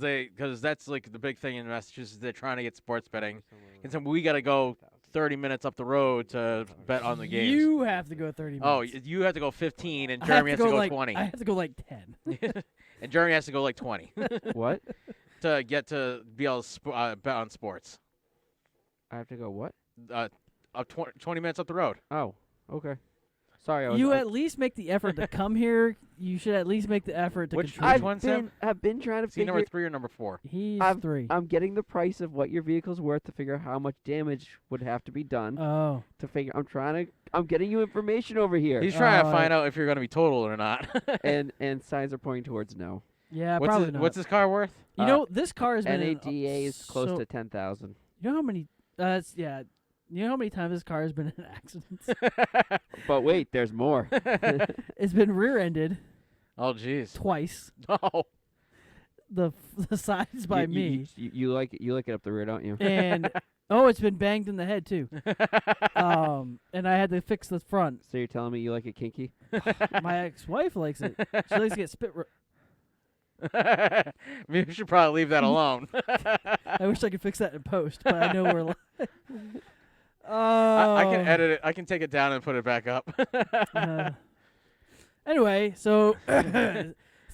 that's like the big thing in Massachusetts. They're trying to get sports betting, and so we got to go 30 minutes up the road to bet on the games. You have to go 30 minutes. Oh, you have to go 15, and I Jeremy has to go like, 20, I have to go like 10. and Jeremy has to go like 20 What? to get to be able to bet on sports. I have to go what? 20 minutes up the road. Oh, okay. Sorry, I was. You at least make the effort to come here. You should at least make the effort to Which contribute. one's him? I've been trying to Is he figure. number 3 or number 4? He's I'm- 3. I'm getting the price of what your vehicle's worth to figure out how much damage would have to be done Oh. to figure. I'm getting you information over here, He's trying to Oh, find out if you're going to be totaled or not. and signs are pointing towards no. Yeah, probably not. What's his car worth? You know, this car has been in, NADA is close so- to 10,000. You know how many? Yeah. You know how many times this car has been in accidents? But wait, there's more. It's been rear-ended Oh, jeez. twice. Oh. The sides by you, me, You like it up the rear, don't you? and it's been banged in the head too. And I had to fix the front. So you're telling me you like it kinky? My ex-wife likes it. She likes to get spit. Maybe we should probably leave that alone. I wish I could fix that in post, but I know we're. I can edit it. I can take it down and put it back up. Anyway, so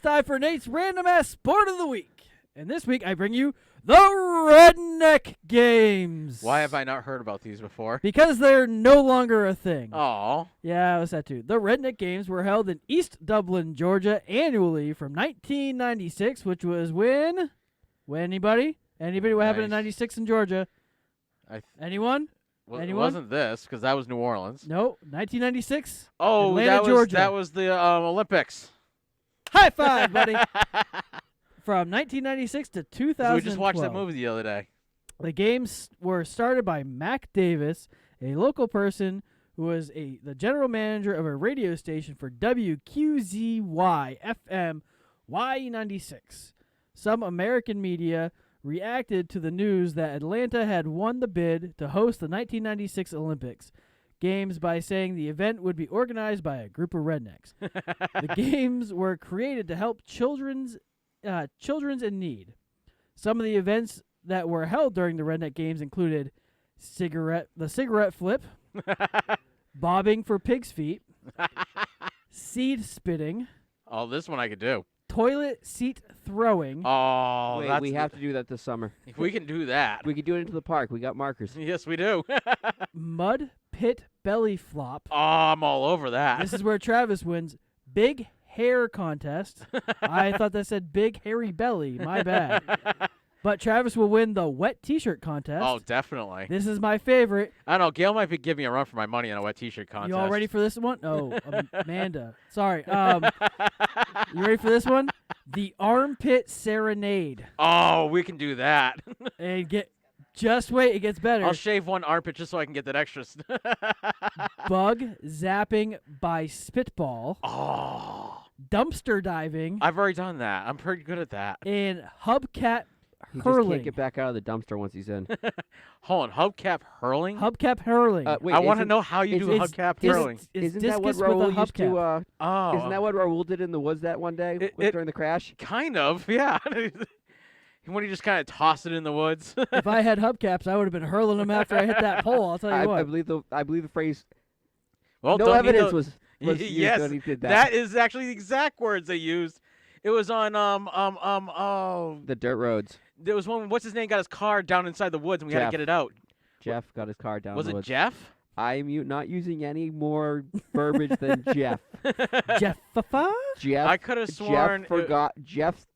time for Nate's Random Ass Sport of the Week. And this week I bring you the Redneck Games. Why have I not heard about these before? Because they're no longer a thing. Oh. Yeah, it was that too. The Redneck Games were held in East Dublin, Georgia, annually from 1996, which was when anybody? Anybody? What happened in Nice. '96 in Georgia? Anyone? Well, it Anyone? wasn't this, because that was New Orleans. No, 1996. Oh, Atlanta, Georgia. that was the Olympics. High five, buddy. From 1996 to 2012. So we just watched that movie the other day. The games were started by Mac Davis, a local person who was the general manager of a radio station for WQZY FM Y96. Some American media reacted to the news that Atlanta had won the bid to host the 1996 Olympics Games by saying the event would be organized by a group of rednecks. The games were created to help children's in need. Some of the events that were held during the Redneck Games included the cigarette flip, bobbing for pig's feet, seed spitting, Oh, this one I could do. toilet seat throwing, Oh, Wait, that's we have to do that this summer. If we can do that. We could do it into the park. We got markers. Yes, we do. mud pit belly flop. Oh, I'm all over that. This is where Travis wins. Big hair contest. I thought that said big hairy belly. My bad. But Travis will win the wet T-shirt contest. Oh, definitely. This is my favorite. I don't know. Gail might be giving me a run for my money on a wet T-shirt contest. You all ready for this one? Oh, Amanda. Sorry. You ready for this one? The armpit serenade. Oh, we can do that. And just wait, it gets better. I'll shave one armpit just so I can get that extra. Bug zapping by spitball. Oh, Dumpster diving. I've already done that. I'm pretty good at that. And hubcap He just hurling. can't get back out of the dumpster once he's in. Hold on, hubcap hurling? Hubcap hurling. Wait, I want to isn't- know how you do it's- hubcap Dis- hurling. It's Isn't that what discus with a Raul used to? hubcap. Oh, Isn't that what Raul did in the woods that one day during the crash? kind of, yeah. When you just kind of toss it in the woods. If I had hubcaps, I would have been hurling them after I hit that pole. I'll tell you I what. believe the phrase. Well, No don't need evidence to- was used yes, when he did that. that is actually the exact words they used. It was on The dirt roads. there was one. What's his name? Got his car down inside the woods, and we had to Jeff. get it out. Jeff got his car down Was the it woods. Jeff? I'm not using any more verbiage than Jeff. Jeffafa? Jeff. I could have sworn. Jeff forgot.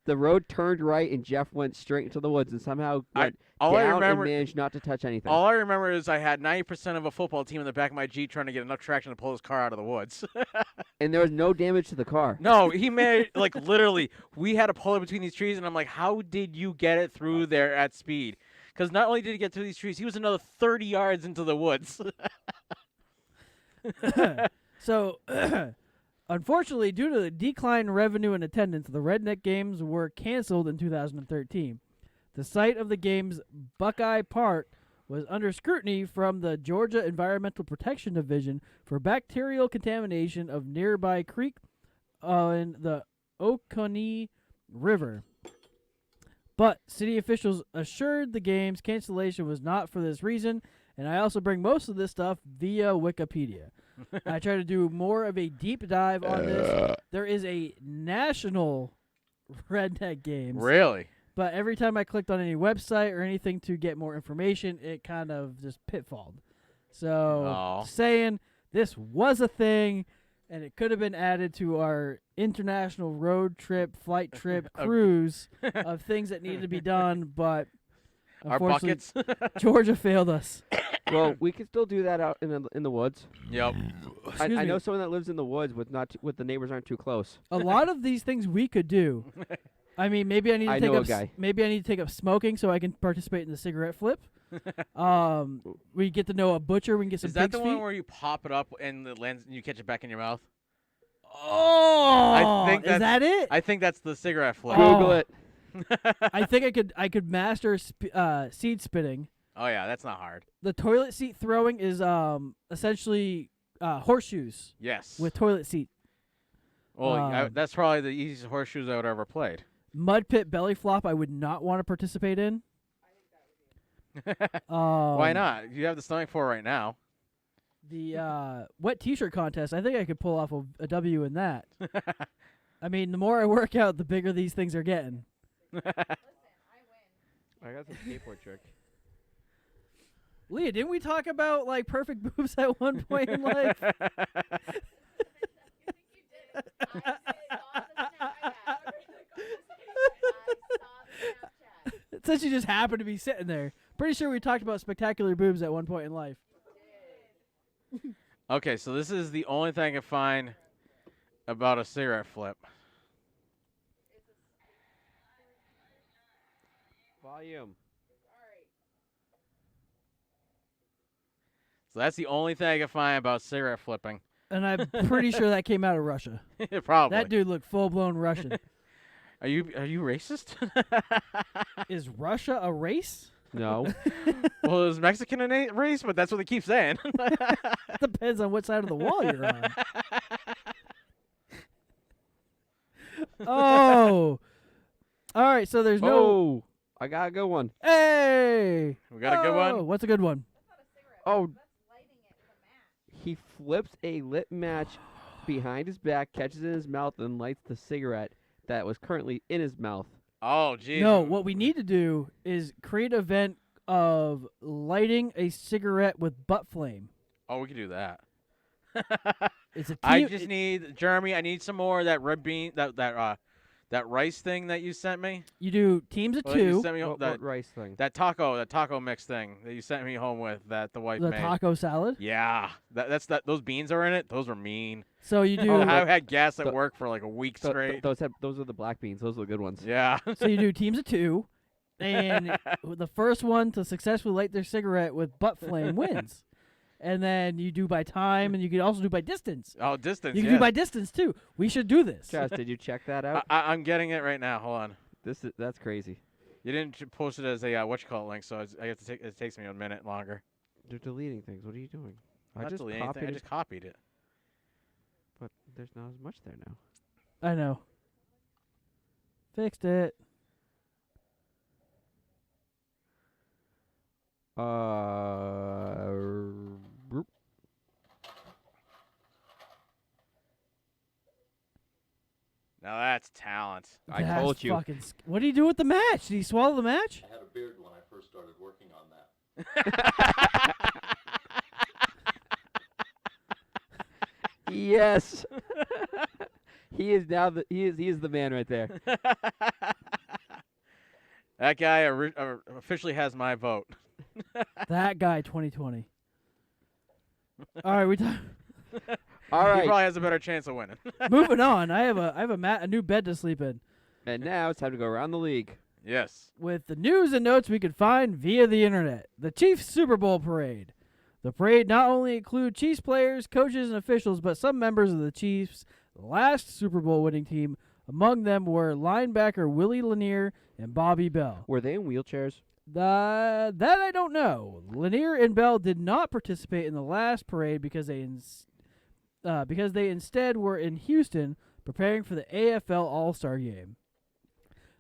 The road turned right, and Jeff went straight into the woods and somehow went all I down and remember. managed not to touch anything. All I remember is I had 90% of a football team in the back of my Jeep trying to get enough traction to pull his car out of the woods. And there was no damage to the car. No, he made literally. We had to pull it between these trees, and I'm like, how did you get it through there at speed? Because not only did he get through these trees, he was another 30 yards into the woods. So, unfortunately, due to the decline in revenue and attendance, the Redneck Games were canceled in 2013. The site of the games, Buckeye Park, was under scrutiny from the Georgia Environmental Protection Division for bacterial contamination of nearby creek in the Oconee River. But city officials assured the game's cancellation was not for this reason, and I also bring most of this stuff via Wikipedia. I try to do more of a deep dive on this. There is a national Redneck Games. Really? But every time I clicked on any website or anything to get more information, it kind of just pitfalled. So, saying this was a thing, and it could have been added to our international road trip, flight trip, cruise of things that needed to be done, but Our unfortunately, buckets. Georgia failed us. Well, we could still do that out in the woods. Yep. I Excuse me. know someone that lives in the woods with the neighbors aren't too close. A lot of these things we could do. I mean, maybe I need to I take know a up guy. maybe I need to take up smoking so I can participate in the cigarette flip. We get to know a butcher. We can get some Is that pig's the feet. one where you pop it up and it lands and you catch it back in your mouth? Oh, think is that it? I think that's the cigarette flip. Google Oh. it. I think I could master seed spitting. Oh yeah, that's not hard. The toilet seat throwing is essentially horseshoes Yes. with toilet seat. Well, that's probably the easiest horseshoes I would ever played. Mud pit belly flop. I would not want to participate in. Why not? You have the stomach for it right now. The wet T-shirt contest. I think I could pull off a W in that. I mean, the more I work out, the bigger these things are getting. I got some skateboard trick. Leah, didn't we talk about like perfect boobs at one point in life? It says you just happened to be sitting there. Pretty sure we talked about spectacular boobs at one point in life. Okay, so this is the only thing I can find about a cigarette flip. Volume. So that's the only thing I can find about cigarette flipping. And I'm pretty sure that came out of Russia. Probably. That dude looked full-blown Russian. Are you racist? Is Russia a race? No. Well, it was Mexican a race, but that's what they keep saying. Depends on what side of the wall you're on. Oh. All right, so there's no... Oh, I got a good one. Hey! We got a good one? What's a good one? Oh. He flips a lit match behind his back, catches it in his mouth, and lights the cigarette that was currently in his mouth. Oh, geez. No, what we need to do is create an event of lighting a cigarette with butt flame. Oh, we can do that. It's a team, I just need, Jeremy, I need some more of that red bean, that rice thing that you sent me. You do teams of Well, you two. sent me What rice thing? that taco mix thing that you sent me home with that the wife The made. taco salad. Yeah, those beans are in it. Those were mean. So you do. I've had gas at the- work for like a week straight. Those are the black beans. Those are the good ones. Yeah. So you do teams of two, and the first one to successfully light their cigarette with butt flame wins. And then you do by time, and you can also do by distance. Oh, distance. You can yeah. do by distance too. We should do this. Chaz, did you check that out? I'm getting it right now. Hold on. That's crazy. You didn't post it as a link, so I have to take. It takes me a minute longer. They're deleting things. What are you doing? I'm I not just deleting anything, copied I it, just copied it. but there's not as much there now. I know. Fixed it. Roop. Now that's talent. I That's told you. fucking what did he do with the match? Did he swallow the match? I had a beard when I first started working on that. Yes. He is now he is the man right there. That guy officially has my vote. That guy, 2020. All right, we talk. All He right. probably has a better chance of winning. Moving on. I have a new bed to sleep in. And now it's time to go around the league. Yes. With the news and notes we could find via the internet. The Chiefs Super Bowl parade. The parade not only include Chiefs players, coaches, and officials, but some members of the Chiefs' last Super Bowl winning team. Among them were linebacker Willie Lanier and Bobby Bell. Were they in wheelchairs? That I don't know. Lanier and Bell did not participate in the last parade because they instead were in Houston preparing for the AFL All-Star Game.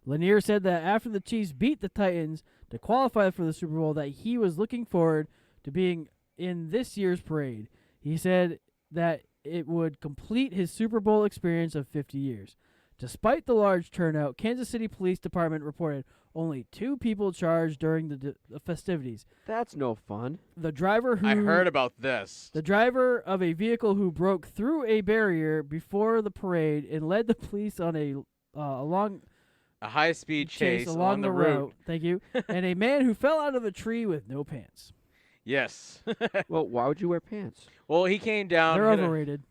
Lanier said that after the Chiefs beat the Titans to qualify for the Super Bowl that he was looking forward to being in this year's parade. He said that it would complete his Super Bowl experience of 50 years. Despite the large turnout, Kansas City Police Department reported only 2 people charged during the festivities. That's no fun. The driver who I heard about this. The driver of a vehicle who broke through a barrier before the parade and led the police on a high-speed chase along the the route. Thank you. And a man who fell out of a tree with no pants. Yes. Well, why would you wear pants? Well, he came down, They're overrated.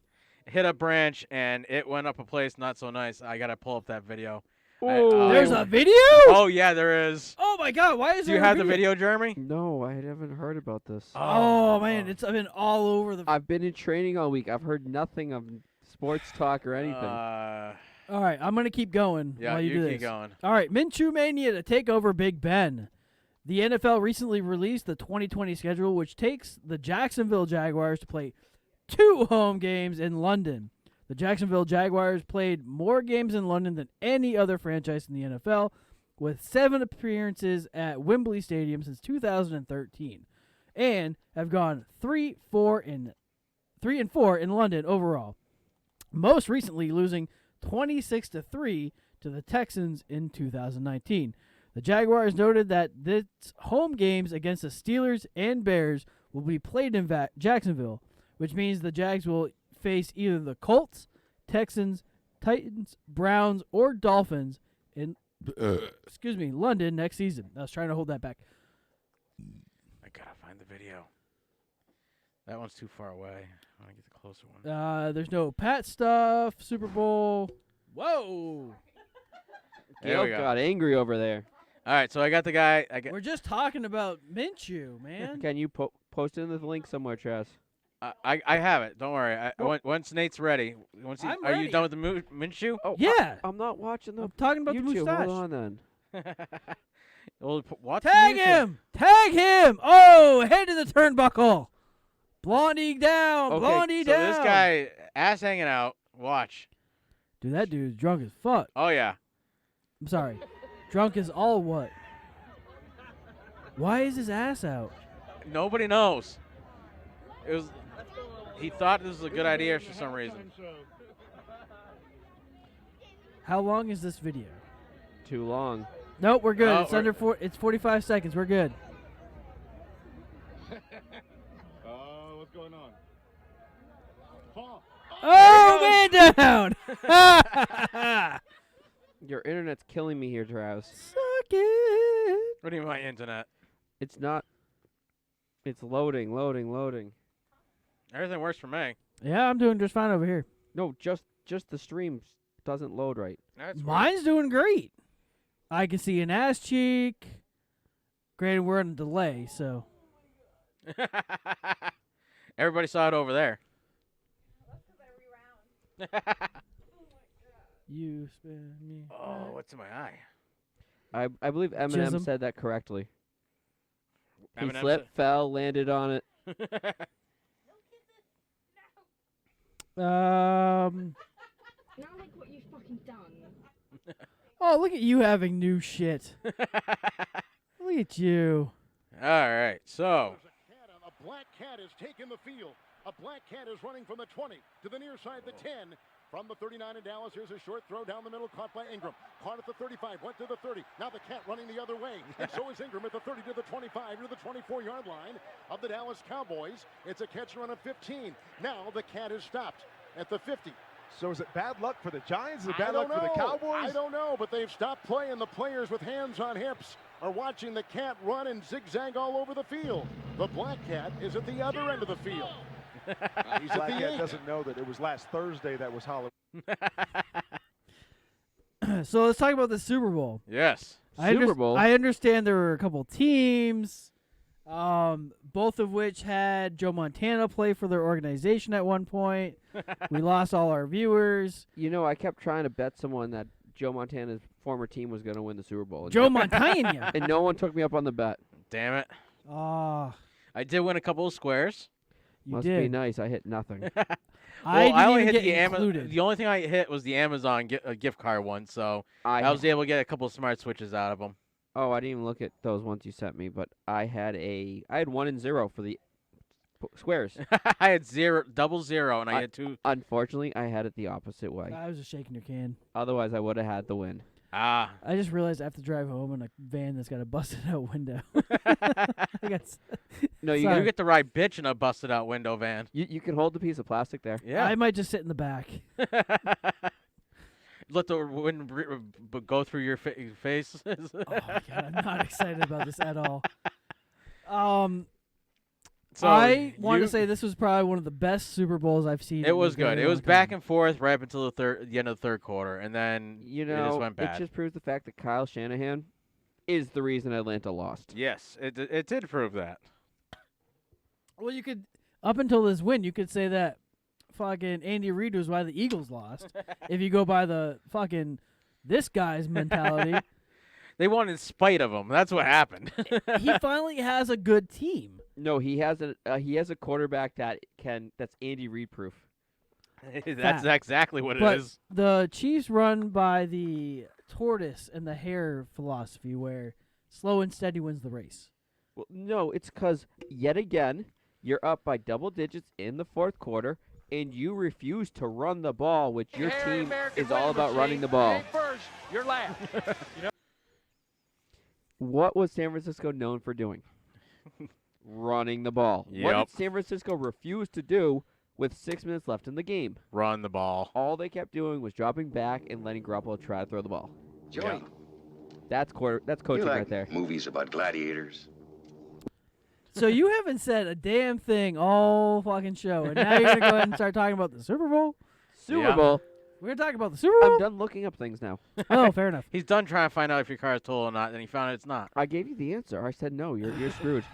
hit a branch, and it went up a place not so nice. I got to pull up that video. There's a video? Oh, yeah, there is. Oh, my God. Why is Do there you a have the video, Jeremy? No, I haven't heard about this. Oh, man. It's been all over the... I've been in training all week. I've heard nothing of sports talk or anything. All right. I'm going to keep going Yeah, while you do keep this. going. All right. Minshew Mania to take over Big Ben. The NFL recently released the 2020 schedule, which takes the Jacksonville Jaguars to play 2 home games in London. The Jacksonville Jaguars played more games in London than any other franchise in the NFL, with 7 appearances at Wembley Stadium since 2013, and have gone 3-4 in London overall. Most recently losing 26-3 to the Texans in 2019. The Jaguars noted that this home games against the Steelers and Bears will be played in Jacksonville, which means the Jags will face either the Colts, Texans, Titans, Browns, or Dolphins in London next season. I was trying to hold that back. I gotta find the video. That one's too far away. I want to get the closer one. There's no Pat stuff, Super Bowl. Whoa. There we Gail go. got angry over there. All right, so I got the guy. We're just talking about Minshew, man. Can you post it in the link somewhere, Chaz? I have it. Don't worry. Once Nate's ready. I'm are you ready. done with the Minshew? Oh, Yeah. I'm not watching the I'm talking about the YouTube. mustache. Hold on then. Well, watch the Tag YouTube. him! Tag him! Oh, head to the turnbuckle. Blondie down. Okay, Blondie So down. this guy, ass hanging out. Watch. Dude, that dude's drunk as fuck. Oh yeah. I'm sorry. Drunk as all what? Why is his ass out? Nobody knows. It was. He thought this was a good idea for some reason. How long is this video? Too long. Nope, we're good. Oh, It's under it's 45 seconds. We're good. What's going on? Paul. Oh, man down! Your internet's killing me here, Travis. Suck it. What do you mean my internet? It's not. It's loading. Everything works for me. Yeah, I'm doing just fine over here. No, just the stream doesn't load right. That's Mine's doing great. I can see an ass cheek. Granted, we're on a delay, so. weird. Everybody saw it over there. You spin me. Oh, what's in my eye? I believe Eminem Chisholm. said that correctly. He Eminem slipped, fell, landed on it. Now look what you've fucking done. Oh, look at you having new shit. Look at you. All right, so A black cat has taken the field. A black cat is running from the 20 to the near side, the 10. From the 39 in Dallas, here's a short throw down the middle, caught by Ingram. Caught at the 35, went to the 30. Now the cat running the other way. And so is Ingram at the 30 to the 25 to the 24-yard line of the Dallas Cowboys. It's a catch and run of 15. Now the cat is stopped at the 50. So is it bad luck for the Giants? Is it I bad luck don't for the know. Cowboys? I don't know, but they've stopped playing. The players with hands on hips are watching the cat run and zigzag all over the field. The black cat is at the other end of the field. He's at Black the Cat 8. doesn't know that it was last Thursday that was Halloween. So let's talk about the Super Bowl. yes. Super Bowl? I understand there were a couple teams, both of which had Joe Montana play for their organization at one point. We lost all our viewers. You know, I kept trying to bet someone that Joe Montana's former team was going to win the Super Bowl. Joe Montana. And no one took me up on the bet. Damn it. Ah, I did win a couple of squares. you Must did. be nice. I hit nothing. I didn't only even hit get the included. The only thing I hit was the Amazon gift card one, so I was able to get a couple of smart switches out of them. Oh, I didn't even look at those ones you sent me, but I had 1 and 0 for the squares. I had double zero, and I had two. Unfortunately, I had it the opposite way. I was just shaking your can. Otherwise, I would have had the win. Ah. I just realized I have to drive home in a van that's got a busted out window. I got No, you Sorry. You get to ride bitch in a busted out window van. you can hold the piece of plastic there. Yeah. I might just sit in the back. Let the wind go through your face. Oh my God, I'm not excited about this at all. So I want you- to say this was probably one of the best Super Bowls I've seen. It in a was good. very It was long back time. and forth right up until the end of the third quarter, and then You it just know, went it bad. just proves the fact that Kyle Shanahan is the reason Atlanta lost. Yes, it did prove that. Well, you could up until this win, you could say that fucking Andy Reid was why the Eagles lost. If you go by the fucking this guy's mentality, They won in spite of him. That's what happened. he finally has a good team. No, he has a quarterback that's Andy Reid proof. That's exactly what But it is. the Chiefs run by the tortoise and the hare philosophy, where slow and steady wins the race. Well, no, it's because yet again you're up by double digits in the fourth quarter, and you refuse to run the ball, which your team is all about running the ball. First, you're last. What was San Francisco known for doing? Running the ball. What Yep. did San Francisco refuse to do with 6 minutes left in the game? Run the ball. All they kept doing was dropping back and letting Garoppolo try to throw the ball. Joey, That's coaching right there. movies about gladiators. So you haven't said a damn thing all fucking show, and now you're gonna go ahead and start talking about the Super Bowl. Super Yeah. Bowl. We're gonna talk about the Super Bowl. I'm done looking up things now. Oh, fair enough. He's done trying to find out if your car is total or not, and he found out it's not. I gave you the answer. I said no. You're screwed.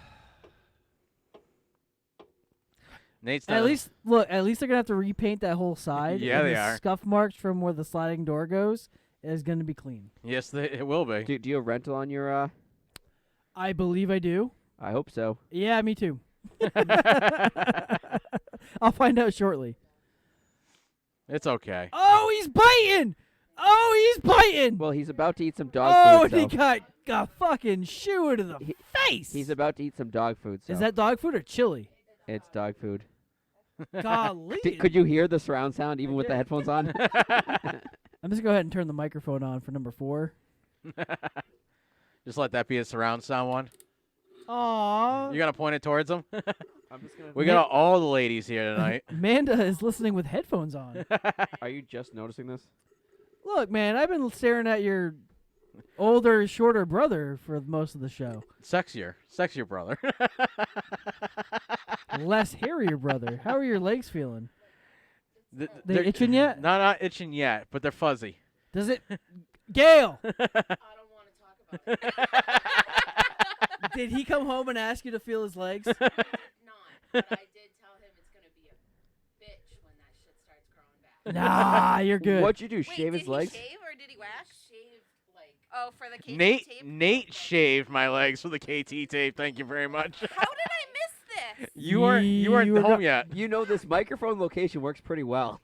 Nate's At done. least they're gonna have to repaint that whole side. Yeah, and they the are. Scuff marks from where the sliding door goes is gonna be clean. Yes, it will be. Do you have rental on your? I believe I do. I hope so. Yeah, me too. I'll find out shortly. It's okay. Oh, he's biting! Oh, he's biting! Well, he's about to eat some dog Oh, food. and he So got fucking shoe into the face. he's about to eat some dog food. So Is that dog food or chili? it's dog food. Golly. Could you hear the surround sound even with the headphones on? I'm just gonna go ahead and turn the microphone on for number 4. Just let that be a surround sound one. Aww. You're gonna point it towards him. I'm just gonna. We got all the ladies here tonight. Amanda is listening with headphones on. Are you just noticing this? Look, man, I've been staring at your older, shorter brother for most of the show. Sexier brother. Less hairier brother. How are your legs feeling? They They're itching yet? Not itching yet, but they're fuzzy. Does it? Gail! I don't want to talk about it. Did he come home and ask you to feel his legs? Not, but I did tell him it's going to be a bitch when that shit starts growing back. Nah, you're good. What'd you do? Wait, Shave his legs? Did he shave or did he wax? Shaved, like... Oh, for the KT Nate tape? shaved my legs for the KT tape. Thank you very much. How did I miss this? You weren't You were home not- yet. You know this microphone location works pretty well.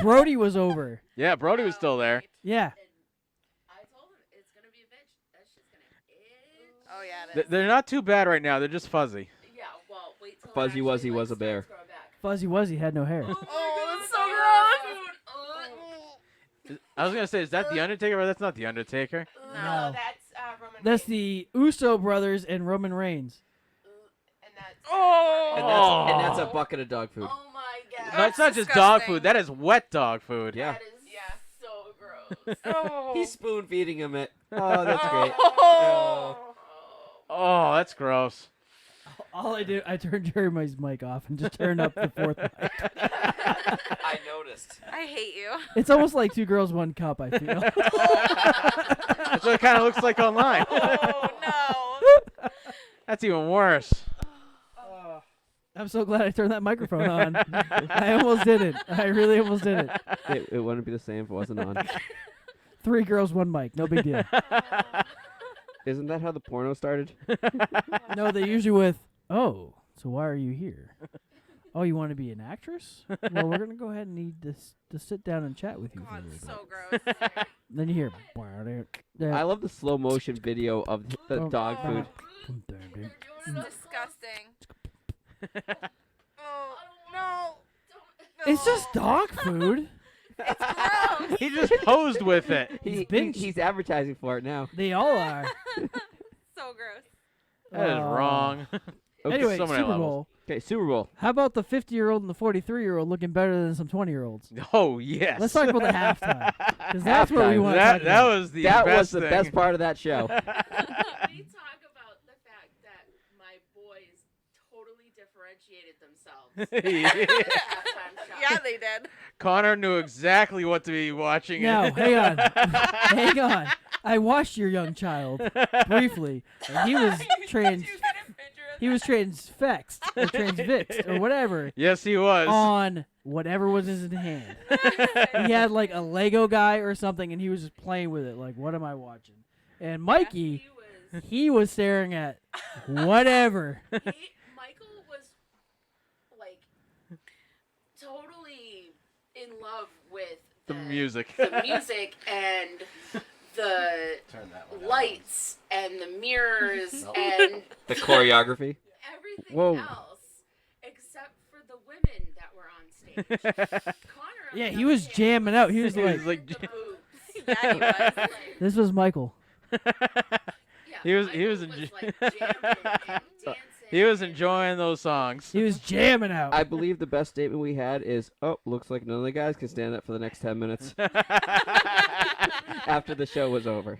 Brody was over. Yeah, Brody was still there. Yeah. I told him it's going to be a bitch. That shit's going to itch. Oh, yeah, it is. They're not too bad right now. They're just fuzzy. Yeah, well, wait till Fuzzy it Wuzzy actually, was like, a bear. starts growing back. Fuzzy Wuzzy had no hair. Oh, that's so gross. I was gonna say, is that the Undertaker? Or that's not the Undertaker. No. That's Roman That's Reigns. the Uso brothers and Roman Reigns. And that's... Oh! And that's a bucket of dog food. Oh, my God. No, it's not just dog food. That is wet dog food. Yeah. That is so gross. Oh. He's spoon feeding him it. Oh, that's great. Oh, that's gross. All I do, I turned Jeremy's mic off and just turned up the fourth mic. I noticed. I hate you. It's almost like 2 girls, 1 cup, I feel. That's what it kind of looks like online. Oh, no. That's even worse. I'm so glad I turned that microphone on. I almost did it. I really almost did it. It wouldn't be the same if it wasn't on. 3 girls, 1 mic. No big deal. Isn't that how the porno started? No, they usually with, oh, so why are you here? Oh, you want to be an actress? Well, we're going to go ahead and need to sit down and chat with you for a God, little so bit. gross. Then you hear, I love the slow motion video of the dog food. Disgusting. Oh, no. It's just dog food. It's gross. He just posed with it. He's advertising for it now. They all are. So gross. That is wrong. Anyway, So many Super levels. Bowl. Okay, Super Bowl. How about the 50-year-old and the 43-year-old looking better than some 20-year-olds? Oh yes. Let's talk about the halftime, because that's what we Halftime. want to talk That about. was the That best was the thing. best part of that show. We talk about the fact that my boys totally differentiated themselves. Yeah, they did. Connor knew exactly what to be watching. Now, hang on. Hang on. I watched your young child briefly, and he was transfixed or transfixed or whatever Yes, he was. on whatever was in his hand. He had like a Lego guy or something, and he was just playing with it. Like, what am I watching? And Mikey, he was staring at whatever. Michael was like totally in love with the music. the music and the lights and the mirrors and The choreography. everything Whoa. else except for the women that were on on Yeah, the he other was hand, jamming out. He was He was like, like, the boobs. Yeah, he was. this was Michael. Yeah, He was Michael enj- like jamming and dancing. he was and, enjoying those songs. He was jamming out. I believe the best statement we had is, "Oh, looks like none of the guys can stand up for the next 10 minutes." After the show was over.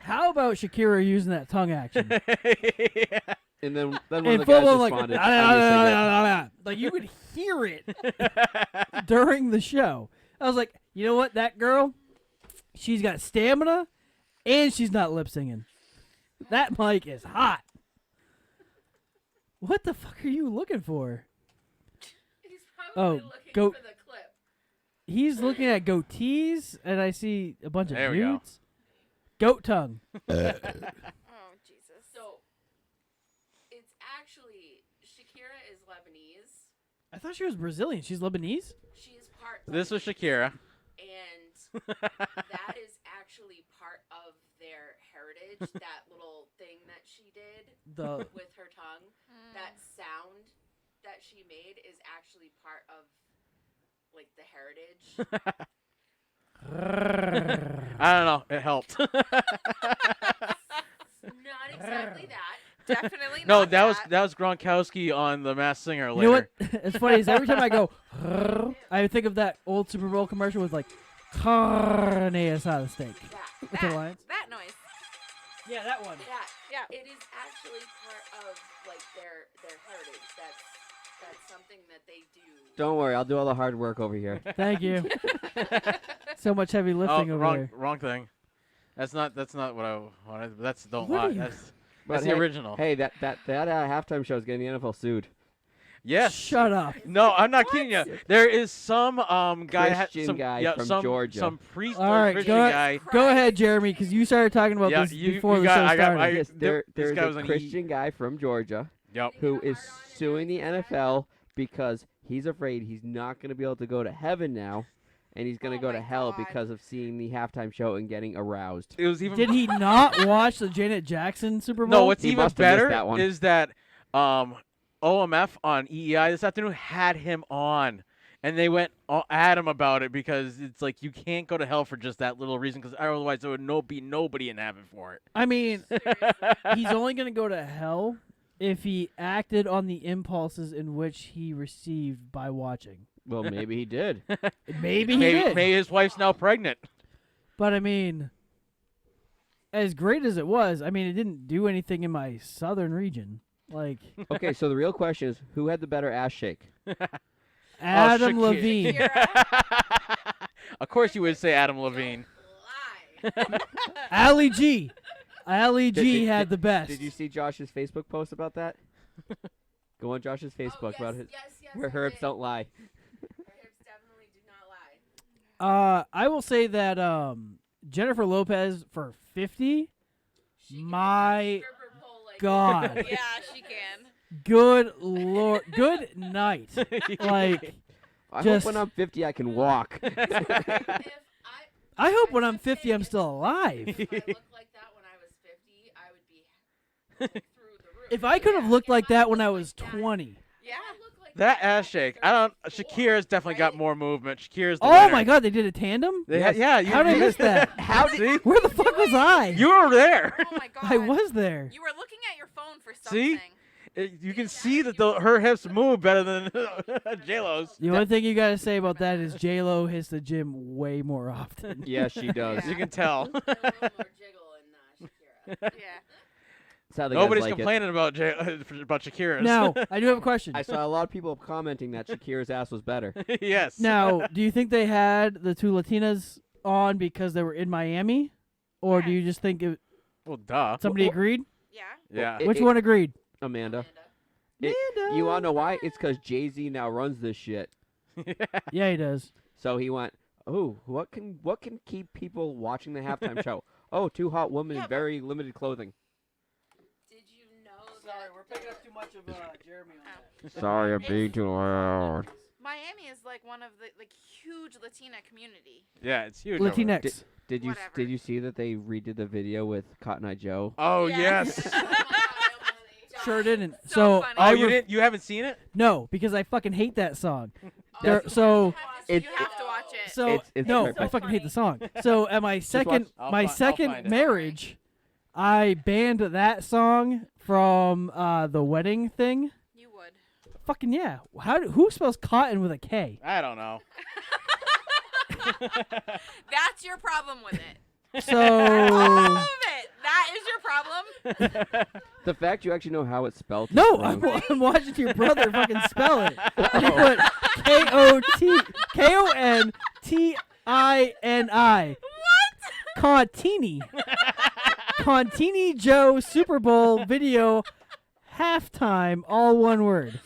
How about Shakira using that tongue action? Yeah. And then one In of the guys football, like, responded, "I need a cigarette." like you could hear it during the show. I was like, you know what? That girl, she's got stamina, and she's not lip singing. That mic is hot. What the fuck are you looking for? He's probably Oh, looking go- for the clip. He's looking at goatees, and I see a bunch of There we go. dudes. Goat tongue. Oh, Jesus. So, it's actually, Shakira is Lebanese. I thought she was Brazilian. She's Lebanese? She is part This was Lebanese, Shakira. And that is actually part of their heritage, that little thing that she did The with her tongue. That sound that she made is actually part of, like, the heritage. I don't know. It helped. Not exactly that. Definitely No, not that was Gronkowski on The Masked Singer You later. know what? It's funny is every time I go, I think of that old Super Bowl commercial with like carne asada steak That. with the That, lions. that noise. Yeah, that one. That. Yeah. It is actually part of, like, their heritage. That's something that they do. Don't worry, I'll do all the hard work over here. Thank you. So much heavy Oh, lifting over wrong, there. wrong thing. That's not what I wanted. That's don't What lie. are you- That's But the hey, original. Hey, that halftime show is getting the NFL sued. Yes. Shut up. No, I'm not kidding you. There is some guy, Christian some guy yeah, from some, Georgia. some priest All or right, Christian go, guy. go ahead, Jeremy, because you started talking about Yeah, this you before the got- show I got- started. Yes, this there's guy was a on Christian guy from Georgia Yep. who is suing the NFL because he's afraid he's not going to be able to go to heaven now, and he's going to Oh go my to hell God. because of seeing the halftime show and getting aroused. It was even. Did he not watch the Janet Jackson Super Bowl? No, what's He even must have missed better that one. is that OMF on EEI this afternoon had him on, and they went at him about it because it's like you can't go to hell for just that little reason because otherwise there would be nobody in heaven for it. I mean, Seriously. he's only going to go to hell if he acted on the impulses in which he received by watching. Well, maybe he did. Maybe he did. Maybe his wife's now pregnant. But I mean, as great as it was, I mean, it didn't do anything in my southern region. Like Okay, so the real question is, who had the better ass shake? Adam Shakira. Levine. Of course, you would say Adam Levine. Lie. Ali G. Ali G Did- had the best. Did you see Josh's Facebook post about that? Go on Josh's Facebook Oh, about yes, it. yes, Where I herbs did. don't lie. Her hips definitely do not lie. I will say that Jennifer Lopez for 50. She can My stripper pole like God. Yeah, she can. Good lord. Good night. Like, I Just- hope when I'm 50 I can walk. If I hope when I I'm would 50 say I'm still alive. If I looked like that when I was 50, I would be like, through the roof. If I could have looked If like that when I looked was like that- 20. Yeah. if I looked like That when I ass was shake. I don't. 34, Shakira's definitely got right? more movement. Shakira's the Oh winner. my god, they did a tandem? They Yes. yeah. You, How did I you- miss that? How did See? Where the fuck was I? You were there. Oh my God. I was there. You were looking at your phone for See? something. You can see that her hips move better than J-Lo's. The only thing you gotta say about that is J-Lo hits the gym way more often. Yeah, she does. Yeah. You can tell. A little more jiggle in Shakira. Yeah. That's how the Nobody's guys like complaining about about Shakira's. Now, I do have a question. it. I saw a lot of people commenting that Shakira's ass was better. Yes. Now, do you think they had the two Latinas on because they were in Miami? Or do you just think Well, duh. somebody agreed? Yeah. Yeah. It- Which one agreed? Amanda. Amanda. You want to know why? It's because Jay-Z now runs this shit. Yeah, he does. So he went, oh, what can keep people watching the halftime show? Oh, two hot women Yeah, in but- very limited clothing. Did you know that? too much of Jeremy on that. Sorry, I'm being too loud. Miami is like one of the huge Latina community. Yeah, it's huge. over there. Latinx. Whatever. Did you see that they redid the video with Cotton Eye Joe? Oh Yeah. yes. Oh my God, I almost Sure didn't. So So funny. Oh, you didn't? You haven't seen it? No, because I fucking hate that song. That's- So You It- have to watch it. so It's no, perfect. I fucking hate the song. So at my second I'll my fi- I'll second find it. marriage, I banned that song from the wedding thing. You would. Fucking yeah. Who spells cotton with a K? I don't know. That's your problem with it. So All of it. That is your problem. The fact you actually know how it's spelled. is no, wrong. I'm watching your brother fucking spell it. He put Kontini. What? Contini. Contini Joe Super Bowl video halftime, all one word.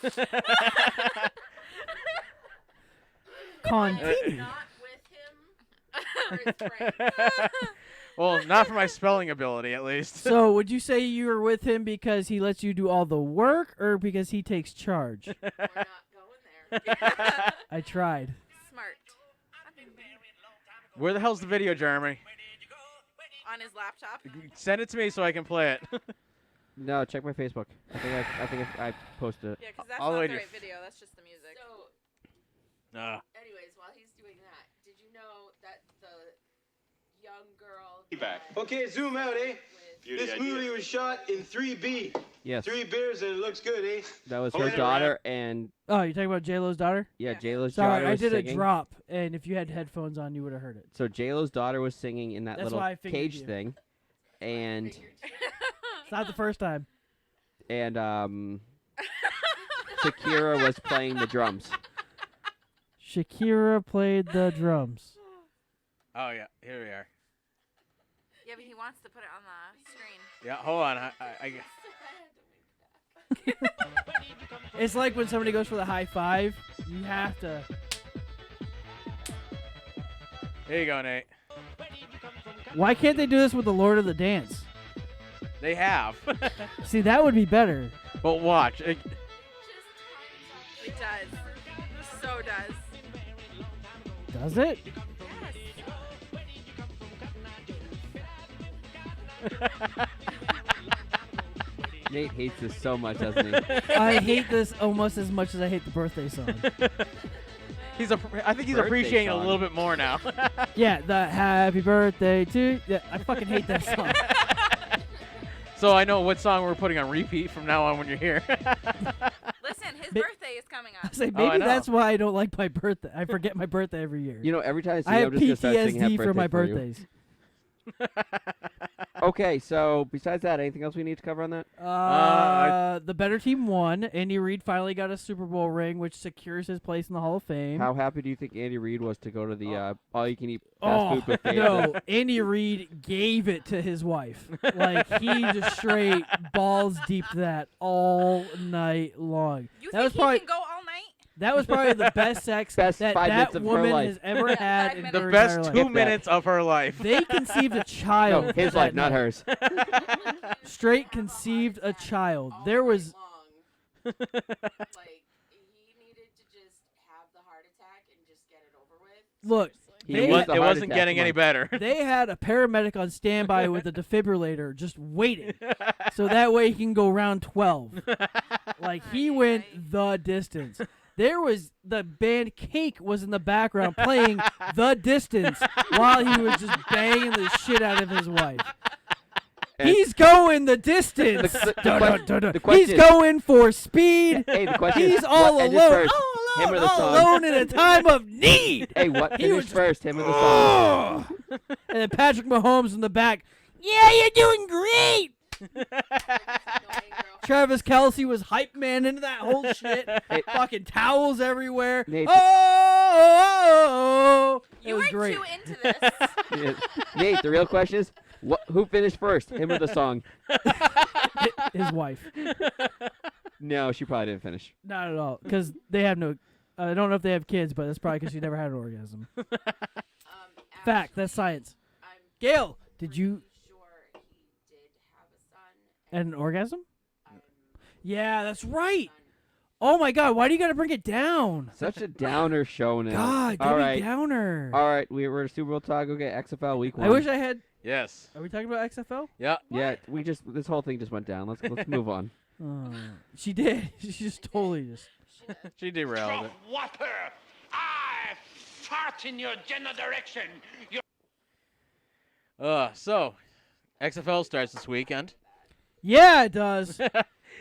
Contini. Not with him or his friends. Well, not for my spelling ability, at least. So, would you say you were with him because he lets you do all the work, or because he takes charge? We're not going there. I tried. Smart. Where the hell's the video, Jeremy? On his laptop. Send it to me so I can play it. No, check my Facebook. I think I posted it. Yeah, because that's All the not way the to- right video. That's just the music. So, anyways, while he's doing that, did you know that the young girl Okay, zoom out, eh? This movie was shot in 3B. Yes. 3 beers and it looks good, eh? That was Hold her it daughter and Oh, you're talking about J-Lo's daughter? yeah, J-Lo's Sorry, daughter I was did singing. a drop, and if you had headphones on, you would have heard it. So J-Lo's daughter was singing in that That's little why I figured cage you. thing, and It's not the first time. Shakira was playing the drums. Shakira played the drums. Oh, yeah. Here we are. Yeah, but he wants to put it on the screen. Yeah, hold on. It's like when somebody goes for the high five, you have to. Here you go, Nate. Why can't they do this with the Lord of the Dance? They have. See, that would be better. But watch. It does. So does. Does it? Nate hates this so much, doesn't he? I hate this almost as much as I hate the birthday song. I think he's Birthday appreciating it a song. little bit more now. Yeah, the happy birthday to. Yeah, I fucking hate that song. So I know what song we're putting on repeat from now on when you're here. Listen, his Ma- birthday is coming I up. say Oh, I maybe know. that's why I don't like my birthday. I forget my birthday every year. You know, every time I see I you, have I'm just gonna start singing happy PTSD for my birthday you. birthdays. Okay, so besides that, anything else we need to cover on that? The better team won. Andy Reid finally got a Super Bowl ring, which secures his place in the Hall of Fame. How happy do you think Andy Reid was to go to the all-you-can-eat fast food buffet? no, Andy Reid gave it to his wife. Like, he just straight balls deep to that all night long. You That think was he probably can go all night? that was probably the best sex Best that 5 that minutes of her woman life. has ever had 5 in minutes. The her best entire two life. minutes of her life. They conceived a child. No, his that life, not night. hers. Straight conceived a child. There was long. Like, he needed to just have the heart attack and just get it over with. look. He They was had- the It heart wasn't attack, getting come any on. better. They had a paramedic on standby with a defibrillator just waiting. So that way he can go round 12. Like, he went the distance. There was the band Cake was in the background playing the distance while he was just banging the shit out of his wife. And- He's going the distance. The Dun, que- dun, dun, dun. the question He's is- going for speed. Hey, the question He's is, all what ended alone. first, All him or alone. the All song? alone in a time of need. Hey, what He was finished first, him or the song? Oh. And then Patrick Mahomes in the back. Yeah, you're doing great. Travis Kelce was hype man into that whole shit. Hey. Fucking towels everywhere. Nate- Oh, it You was were great. too into this. Yeah. Nate, the real question is, who finished first, him or the song? His wife. No, she probably didn't finish. Not at all. Because they have no. I don't know if they have kids, but that's probably because she never had an orgasm. Fact. That's science. I'm Gail, did you sure he did have a son. have an orgasm? I'm Yeah, that's right. Oh my God, why do you got to bring it down? Such a downer show now. God, All Debbie right. Downer. All right, we're Super Bowl talk. Okay, XFL week 1. I wish I had. Yes. Are we talking about XFL? Yeah. Yeah, this whole thing just went down. Let's move on. She did. She just totally just. She derailed it. Water! I fart in your general direction. So, XFL starts this weekend. Yeah, it does.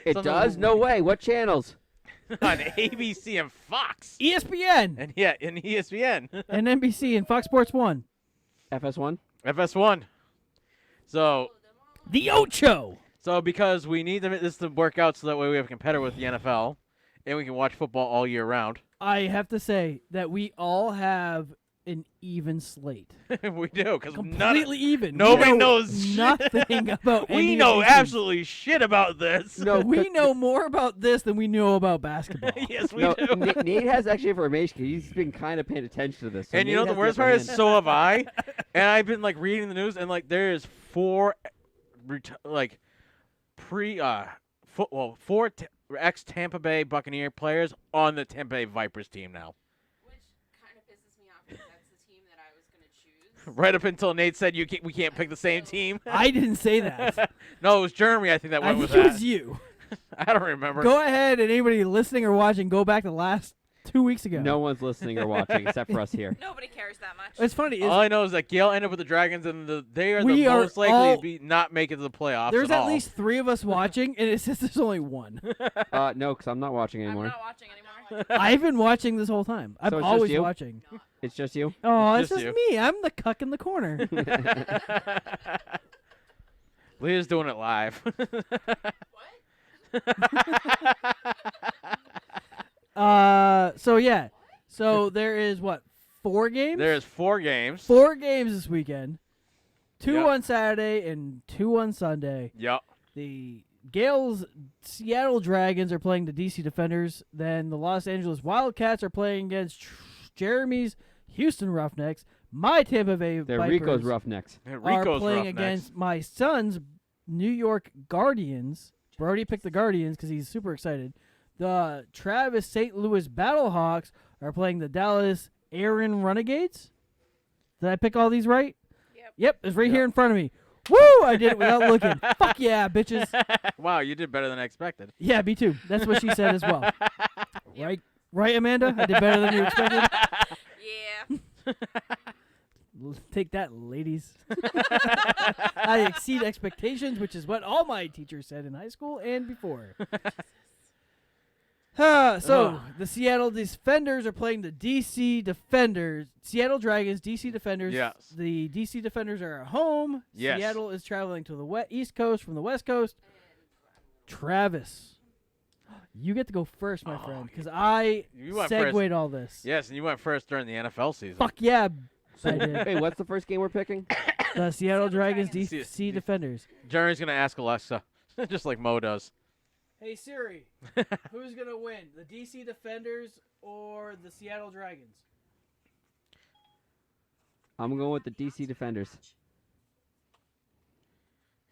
It does? No way. What channels? On ABC and Fox. ESPN. And yeah, in ESPN. And NBC and Fox Sports 1. FS1? FS1. So, The Ocho. So because we need this to work out so that way we have a competitor with the NFL and we can watch football all year round. I have to say that we all have an even slate. We do, because completely even. Nobody knows nothing about any We of know these things. absolutely shit about this. No, we know more about this than we know about basketball. Yes, we No, do. Nate has actually information. He's been kind of paying attention to this. So And you Nate know the has worst upper part is, hand. so have I. And I've been like reading the news, and like there is four ex Tampa Bay Buccaneer players on the Tampa Bay Vipers team now. Which kind of pisses me off because that's the team that I was going to choose. Right up until Nate said we can't pick the same team. I didn't say that. No, it was Jeremy. I think that I went think with it that. was you. I don't remember. Go ahead, and anybody listening or watching, go back to the last 2 weeks ago. No one's listening or watching except for us here. Nobody cares that much. It's funny. All I know is that Gale ended up with the Dragons, and they are the We are most likely all- to be not make it to the playoffs. There's at at all. least 3 of us watching, and it says there's only 1. No, because I'm not watching I'm anymore. not watching anymore. I've been watching this whole time. I'm So it's just always you? watching. It's just you? Oh, It's it's just just me. I'm the cuck in the corner. Leah's doing it live. So yeah. So there is what? 4 games? There's 4 games. 4 games this weekend. 2 Yep. on Saturday and 2 on Sunday. Yep. The Gales Seattle Dragons are playing the DC Defenders. Then the Los Angeles Wildcats are playing against Jeremy's Houston Roughnecks. My Tampa Bay They're Vipers Rico's Roughnecks. are Rico's playing Roughnecks. against my son's New York Guardians. Brody picked the Guardians because he's super excited. The Travis St. Louis Battlehawks are playing the Dallas Aaron Renegades. Did I pick all these right? Yep, it's right here in front of me. Woo! I did it without looking. Fuck yeah, bitches. Wow, you did better than I expected. Yeah, me too. That's what she said as well. Right, Amanda? I did better than you expected? Yeah. Take that, ladies. I exceed expectations, which is what all my teachers said in high school and before. So, the Seattle Defenders are playing the DC Defenders. Seattle Dragons, DC Defenders. Yes. The DC Defenders are at home. Yes. Seattle is traveling to the East Coast from the West Coast. Travis, you get to go first, my friend, because I You went segued first. all this. Yes, and you went first during the NFL season. Fuck yeah, I did. Hey, what's the first game we're picking? The Seattle Dragons, Dragons. DC Defenders. Jeremy's going to ask Alexa, just like Mo does. Hey Siri, who's gonna win, the DC Defenders or the Seattle Dragons? I'm going with the DC Defenders.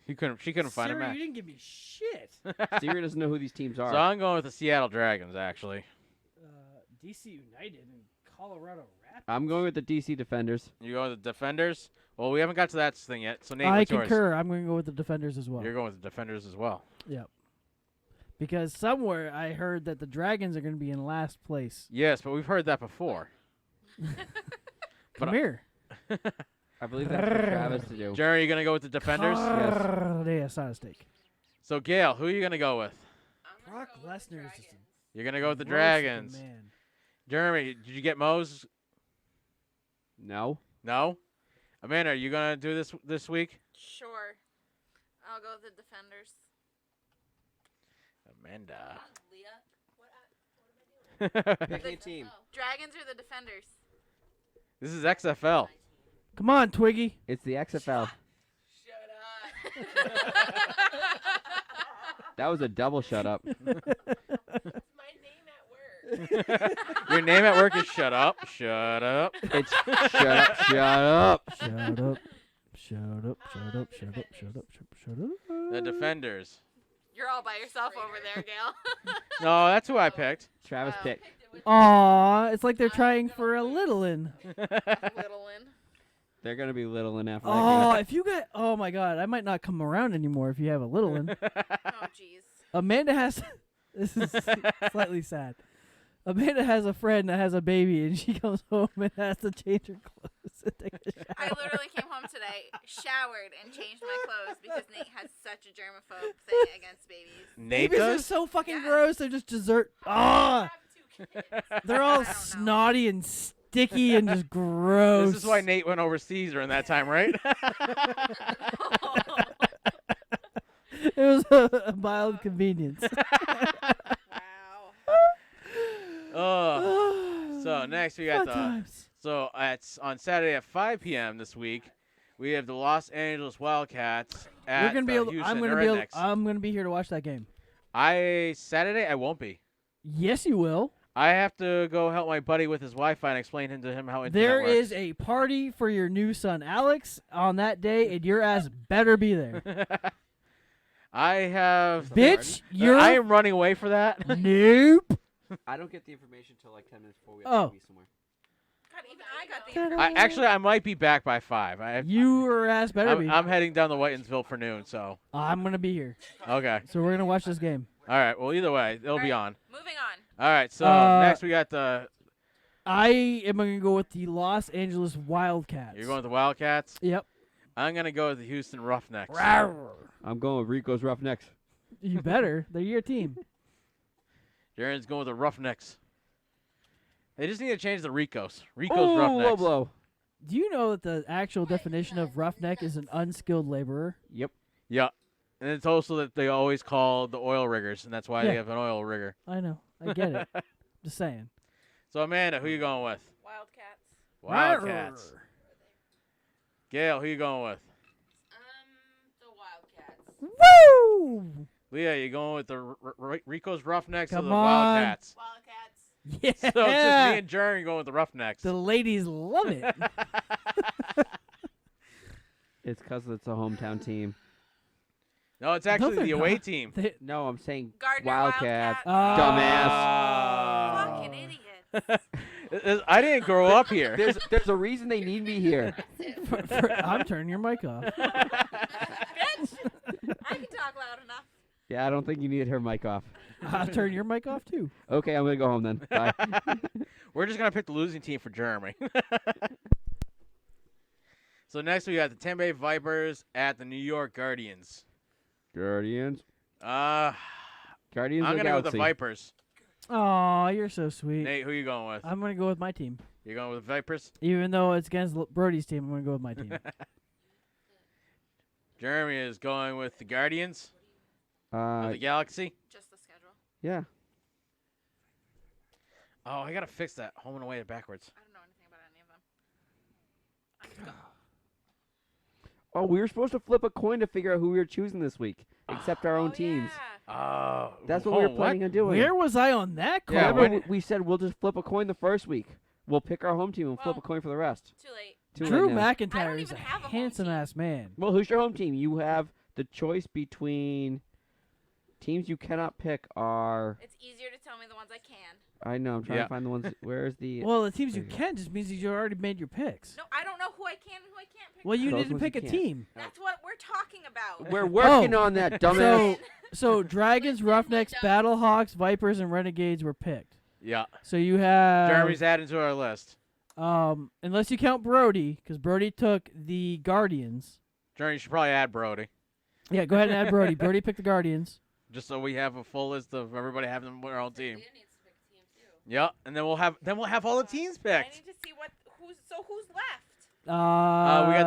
She couldn't find a Siri, match. you didn't give me shit. Siri doesn't know who these teams are. So I'm going with the Seattle Dragons, actually. DC United and Colorado Rapids. I'm going with the DC Defenders. You go with the Defenders? Well, we haven't got to that thing yet. So Nate, I what's yours? concur. I'm going to go with the Defenders as well. You're going with the Defenders as well. Yep. Because somewhere I heard that the Dragons are going to be in last place. Yes, but we've heard that before. Come here. I believe that's for Travis to do. Jerry, you going to go with the Defenders? Yes, not a steak. So, Gail, who are you going to go with? Brock Lesnar is just a You're going to go with the roast of a Dragons. man. Jeremy, did you get Mo's? No. No? Amanda, are you going to do this week? Sure. I'll go with the Defenders. Amanda. Leah, Pick a team. Dragons or the Defenders? This is XFL. Come on, Twiggy. It's the XFL. shut up. That was a double shut up. It's my name at work. Your name at work is Shut Up. Shut Up. It's shut up, shut up. Shut up. Shut up. Shut up. Shut up. Shut up. Shut up. The Defenders. You're all by yourself over there, Gail. No, that's who I picked. Travis picked. Aw, it's like they're trying for a little in. Little in. They're going to be little in after Oh, that if you got, oh my God, I might not come around anymore if you have a little in. Oh, jeez. Amanda has. This is slightly sad. Amanda has a friend that has a baby, and she comes home and has to change her clothes and take a shower. I literally came home today, showered, and changed my clothes because Nate has such a germaphobe thing against babies. Nate Babies are does? so fucking Yes. gross. They're just dessert. Ah, Have 2 kids. they're I all don't know. snotty and sticky and just gross. This is why Nate went overseas during that time, right? It was a mild convenience. Wow. So next we got Fun times. on Saturday at 5 p.m. this week, we have the Los Angeles Wildcats We're at gonna be able, Houston I'm gonna Rednecks. be here to watch that game. Saturday I won't be. Yes, you will. I have to go help my buddy with his Wi-Fi and explain to him how internet There works. is a party for your new son Alex on that day, and your ass better be there. I have. Bitch, you're I am running away for that. nope. I don't get the information until like 10 minutes before we Oh. have to be somewhere. God, even I got the God, information. Actually, I might be back by 5. Your ass better be. I'm heading down to Whitensville for noon, so I'm gonna be here, okay. so we're gonna watch this game. All right. Well, either way, it'll be on. Moving on. All right. So next we got the. I am gonna go with the Los Angeles Wildcats. You're going with the Wildcats. Yep. I'm gonna go with the Houston Roughnecks. I'm going with Rico's Roughnecks. You better. They're your team. Jaren's going with the Roughnecks. They just need to change the Ricos. Ricos Oh, Roughnecks. low blow. Do you know that the actual definition of roughneck is an unskilled laborer? Yep. Yeah. And it's also that they always call the oil riggers, and that's why they Yeah. have an oil rigger. I know. I get it. Just saying. So, Amanda, who you going with? Wildcats. Wildcats. Gail, who you going with? The Wildcats. Woo! Leah, you going with the Ricos Roughnecks or Come the on. Wildcats? Wildcats. Yeah. So it's just me and Jaren going with the Roughnecks. The ladies love it. It's because it's a hometown team. No, it's actually they're the away not. team. No, I'm saying Gardner Wildcats. Wildcats. Fucking idiots. I didn't grow up here. There's a reason they need me here. I'm turning your mic off. Bitch. I can talk loud enough. Yeah, I don't think you need her mic off. I'll turn your mic off too. Okay, I'm gonna go home then. Bye. We're just going to pick the losing team for Jeremy. So next we got the Tampa Bay Vipers at the New York Guardians. Guardians. I'm Guardians. going to go with the Galaxy. Vipers. Oh, you're so sweet. Nate, who you going with? I'm gonna go with my team, You're going with the Vipers? even though it's against Brody's team. I'm gonna go with my team. Jeremy is going with the Guardians of the Galaxy. Just the schedule. Yeah. Oh, I got to fix that home and away backwards. I don't know anything about any of them. Oh, we were supposed to flip a coin to figure out who we were choosing this week, except our own teams. Yeah. Oh, That's what we were planning on doing. Where was I on that call? Yeah, Remember, when- we said we'll just flip a coin the first week. We'll pick our home team and flip Well- a coin for the rest. Too late. Too Drew late now. I McIntyre don't is a even have a home handsome team. ass man. Well, who's your home team? You have the choice between teams you cannot pick are. It's easier to tell me the ones I can. I know. I'm trying Yeah. to find the ones. Where's the? Well, the teams you There you go. can just means that you already made your picks. No, I don't know who I can and who I can't pick. Well, you Those didn't ones you pick a can't. team. That's what we're talking about. We're working Oh. on that, dumbass. So Dragons, Roughnecks, Battlehawks, Vipers, and Renegades were picked. Yeah. So you have Jeremy's adding to our list. unless you count Brody, because Brody took the Guardians. Jeremy, you should probably add Brody, Yeah, go ahead and add Brody. Brody picked the Guardians. just so we have a full list of everybody having their own team. Leah needs to pick a team too. Yeah, and then we'll have all the teams I picked. need to see who's left. We got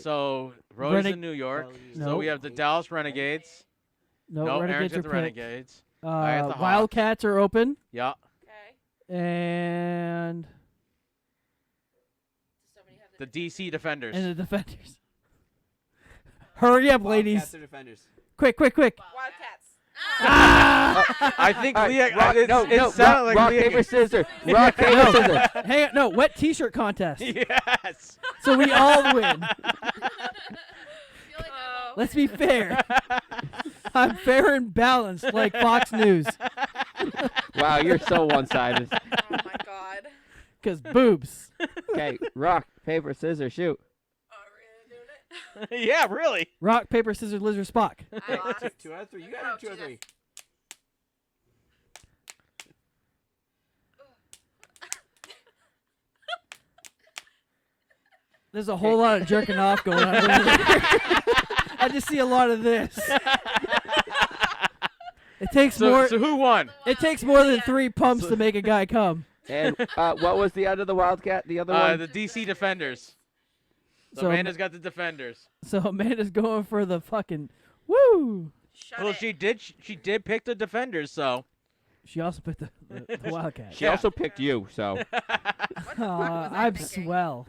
Uh, Brody's Reneg- in New York. So Nope. we have the Dallas Renegades. no, Aaron's Renegades got are the picked. Renegades. I got the Hawks. Wildcats are open, Yeah. Okay. and Does somebody have The DC Defenders. the Defenders. Hurry up, ladies! Defenders. Quick! Wildcats. I think Leah. Rock, it sounded like rock, Leah. paper, scissors. Rock, paper, scissors. Hang on, no, wet T-shirt contest. Yes. So we all win. I feel like I'm Let's be fair. I'm fair and balanced, like Fox News. Wow, you're so one-sided. Oh my god. Because boobs. Okay, rock, paper, scissors, shoot. Oh, really doing it? Yeah, really. Rock, paper, scissors, lizard, Spock. I lost. 2 out of 3. You gotta do 2 out of 3. There's a whole lot of jerking off going on over there. I just see a lot of this. It takes more. So who won? It takes more than 3 pumps to make a guy come. And what was the other the Wildcat? The other one? The DC Defenders. So Amanda's got the Defenders. So Amanda's going for the fucking woo. Well, she did pick the Defenders, so. She also picked the Wildcat. She also picked you, so. I'm swell.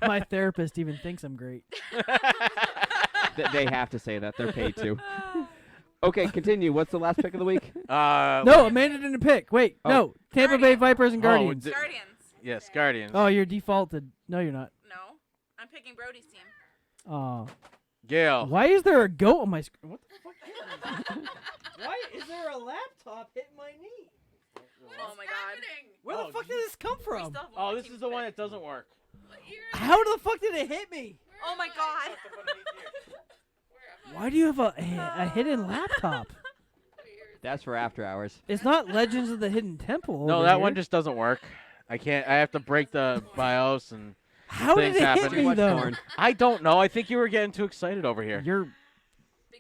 My therapist even thinks I'm great. They have to say that. They're paid to. Okay, continue. What's the last pick of the week? No, Amanda didn't pick. Wait, no. Tampa Bay Vipers and Guardians. Guardians. Yes, Guardians. Oh, you're defaulted. No, you're not. No, I'm picking Brody's team. Oh. Gail. Why is there a goat on my screen? What the fuck? Why is there a laptop hitting my knee? Oh my god. Where the fuck did this come from? Oh, this is the one that doesn't work. How the fuck did it hit me? Oh my god. Why do you have a hidden laptop? That's for after hours. It's not Legends of the Hidden Temple. No, over that here. one just doesn't work. I can't. I have to break the BIOS and How things did it happen. hit me though? I don't know. I think you were getting too excited over here.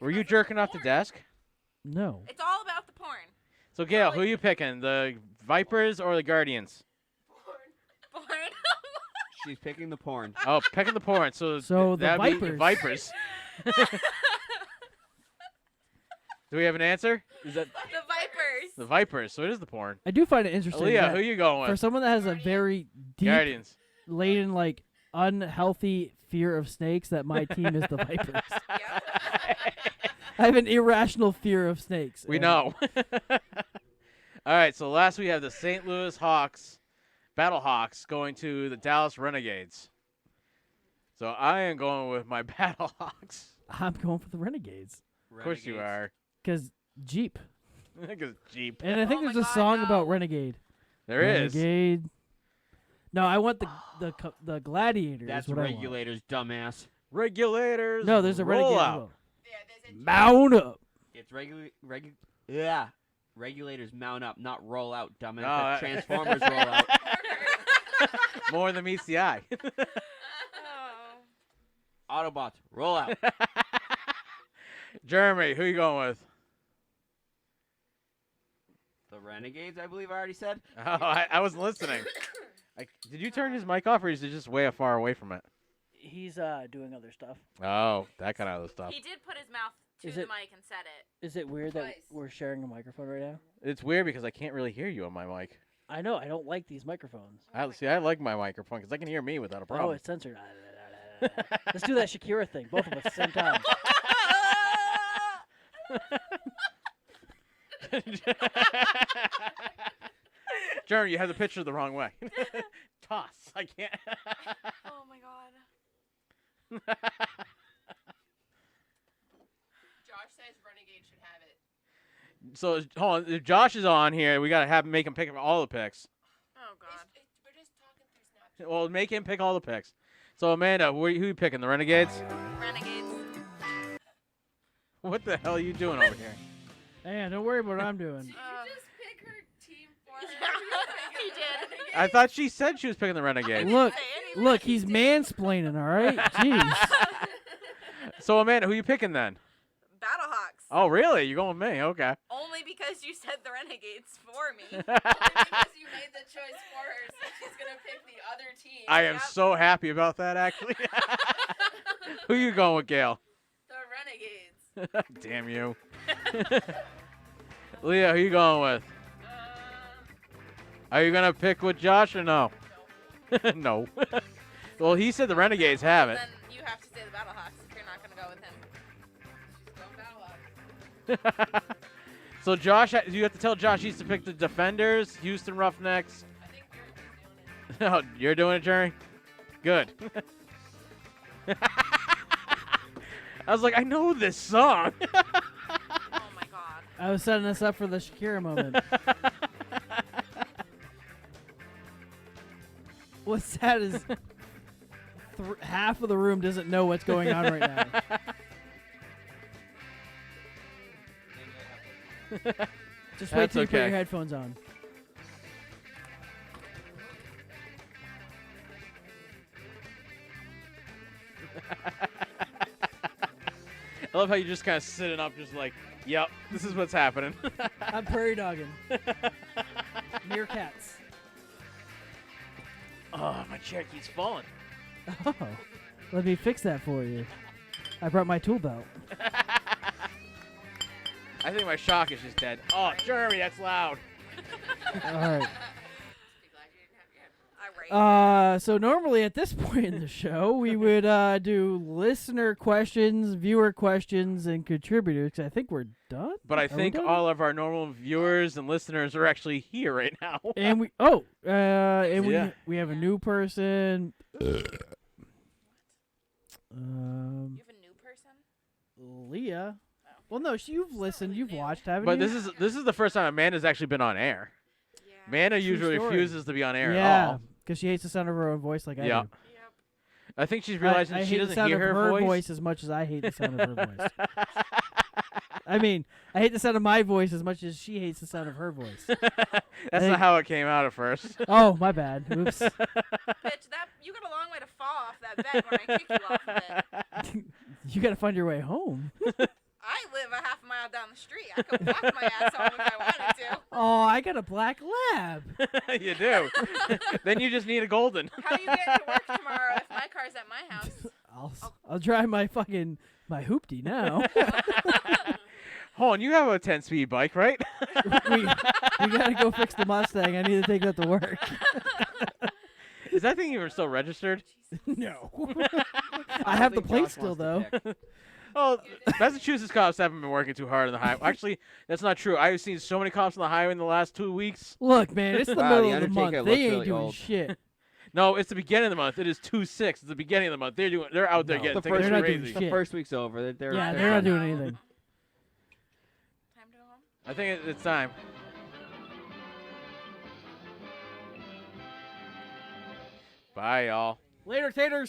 Were you jerking off the desk? No. It's all about the porn. So Gail, who are you picking? The Vipers or the Guardians? Porn. She's picking the porn. Oh, picking the porn. So the that'd be Vipers. Vipers. Do we have an answer? Is that The Vipers. the Vipers? So it is the porn. I do find it interesting. Aaliyah, that who you going with? For someone that has a very deep, Guardians. laden, like unhealthy fear of snakes, that my team is the Vipers. I have an irrational fear of snakes. We and- know. All right, so last we have the St. Louis Hawks, Battlehawks, going to the Dallas Renegades. So I am going with my Battlehawks. I'm going for the Renegades. Of course you are. Because Jeep. Because Jeep. And I think there's a song about Renegade. There is. Renegade. No, I want the Gladiator. That's is what Regulators, dumbass. Regulators. No, there's a roll Renegade. out. Well. Mount up. It's Regulators mount up, not roll out, dumbass. No, That's Transformers roll out. More than meets the eye. Autobots, roll out. Jeremy, who you going with? The Renegades, I believe I already said. Oh, I wasn't listening. Did you turn his mic off, or is it just way far away from it? He's doing other stuff. Oh, that kind of other stuff. He did put his mouth to Is the it- mic and said it. Is it weird that Twice. we're sharing a microphone right now? It's weird because I can't really hear you on my mic. I know. I don't like these microphones. I like my microphone because I can hear me without a problem. Oh, it's censored. Let's do that Shakira thing, both of us at the same time. Jeremy, you have the picture the wrong way. Toss. I can't. Oh my god. Josh says Renegade should have it. So hold on. If Josh is on here, we gotta make him pick all the picks. Oh god. We're just talking through Snapchat. Well, make him pick all the picks. So Amanda, who you picking? The Renegades? Renegades. What the hell are you doing over here? Hey, don't worry about what I'm doing. Did you just pick her team for her? He did. I thought she said she was picking the Renegades. Look, he's mansplaining, all right? Jeez. So Amanda, who you picking then? Battlehawks. Oh, really? You're going with me? Okay. Only because you said the Renegades for me. Only because you made the choice for her, so she's gonna pick the other team. I am Yep. so happy about that, actually. Who you going with, Gail? The Renegades. Damn you. Leah, who you going with? Are you going to pick with Josh or no? No. Well, he said the Renegades have it. Then you have to say the Battlehawks if you're not going to go with him. She's going Battlehawks. So Josh, you have to tell Josh he's to pick the Defenders, Houston Roughnecks. I think you're doing it. Oh, you're doing it, Jerry? Good. I was like, I know this song. Oh my god. I was setting us up for the Shakira moment. What's sad is half of the room doesn't know what's going on right now. Just wait That's till you put your okay. headphones on. I love how you just kind of sitting up, just like, yep, this is what's happening. I'm prairie dogging. Meerkats. Oh, my chair keeps falling. Oh, let me fix that for you. I brought my tool belt. I think my shock is just dead. Oh, Jeremy, that's loud. All right. So normally at this point in the show, we would do listener questions, viewer questions, and contributors. I think we're done. But I Are we think done? all of our normal viewers and listeners are actually here right now. And we Yeah. we have a new person. You have a new person? Leah. Well, no, you've listened, you've watched, haven't But you? this is the first time Amanda's actually been on air. Yeah. Amanda True usually story. refuses to be on air at Yeah, all. because she hates the sound of her own voice like I Yeah. do. I think she's realizing I she hate the doesn't sound hear of her voice as much as I hate the sound of her voice. I mean, I hate the sound of my voice as much as she hates the sound of her voice. That's not how it came out at first. Oh, my bad. Oops. Bitch, you got a long way to fall off that bed when I kick you off of it. You got to find your way home. I live a half mile down the street. I could walk my ass home if I wanted to. Oh, I got a black lab. You do. Then you just need a golden. How you getting to work tomorrow if my car's at my house? I'll drive my hoopty now. Hold on, you have a 10-speed bike, right? we got to go fix the Mustang. I need to take that to work. Is that thing even still registered? No. I have the plate still, though. Oh, Massachusetts cops haven't been working too hard on the highway. Actually, that's not true. I've seen so many cops on the highway in the last 2 weeks. Look, man, it's the Wow, middle the of the month. Undertaker They looks ain't really doing old. shit. No, it's the beginning of the month. It is 2/6. It's the beginning of the month. They're out there No. getting The tickets They're not doing crazy. shit. The first week's over. They're Yeah, they're they're not done. doing anything. Time to go home? I think it's time. Bye, y'all. Later, taters.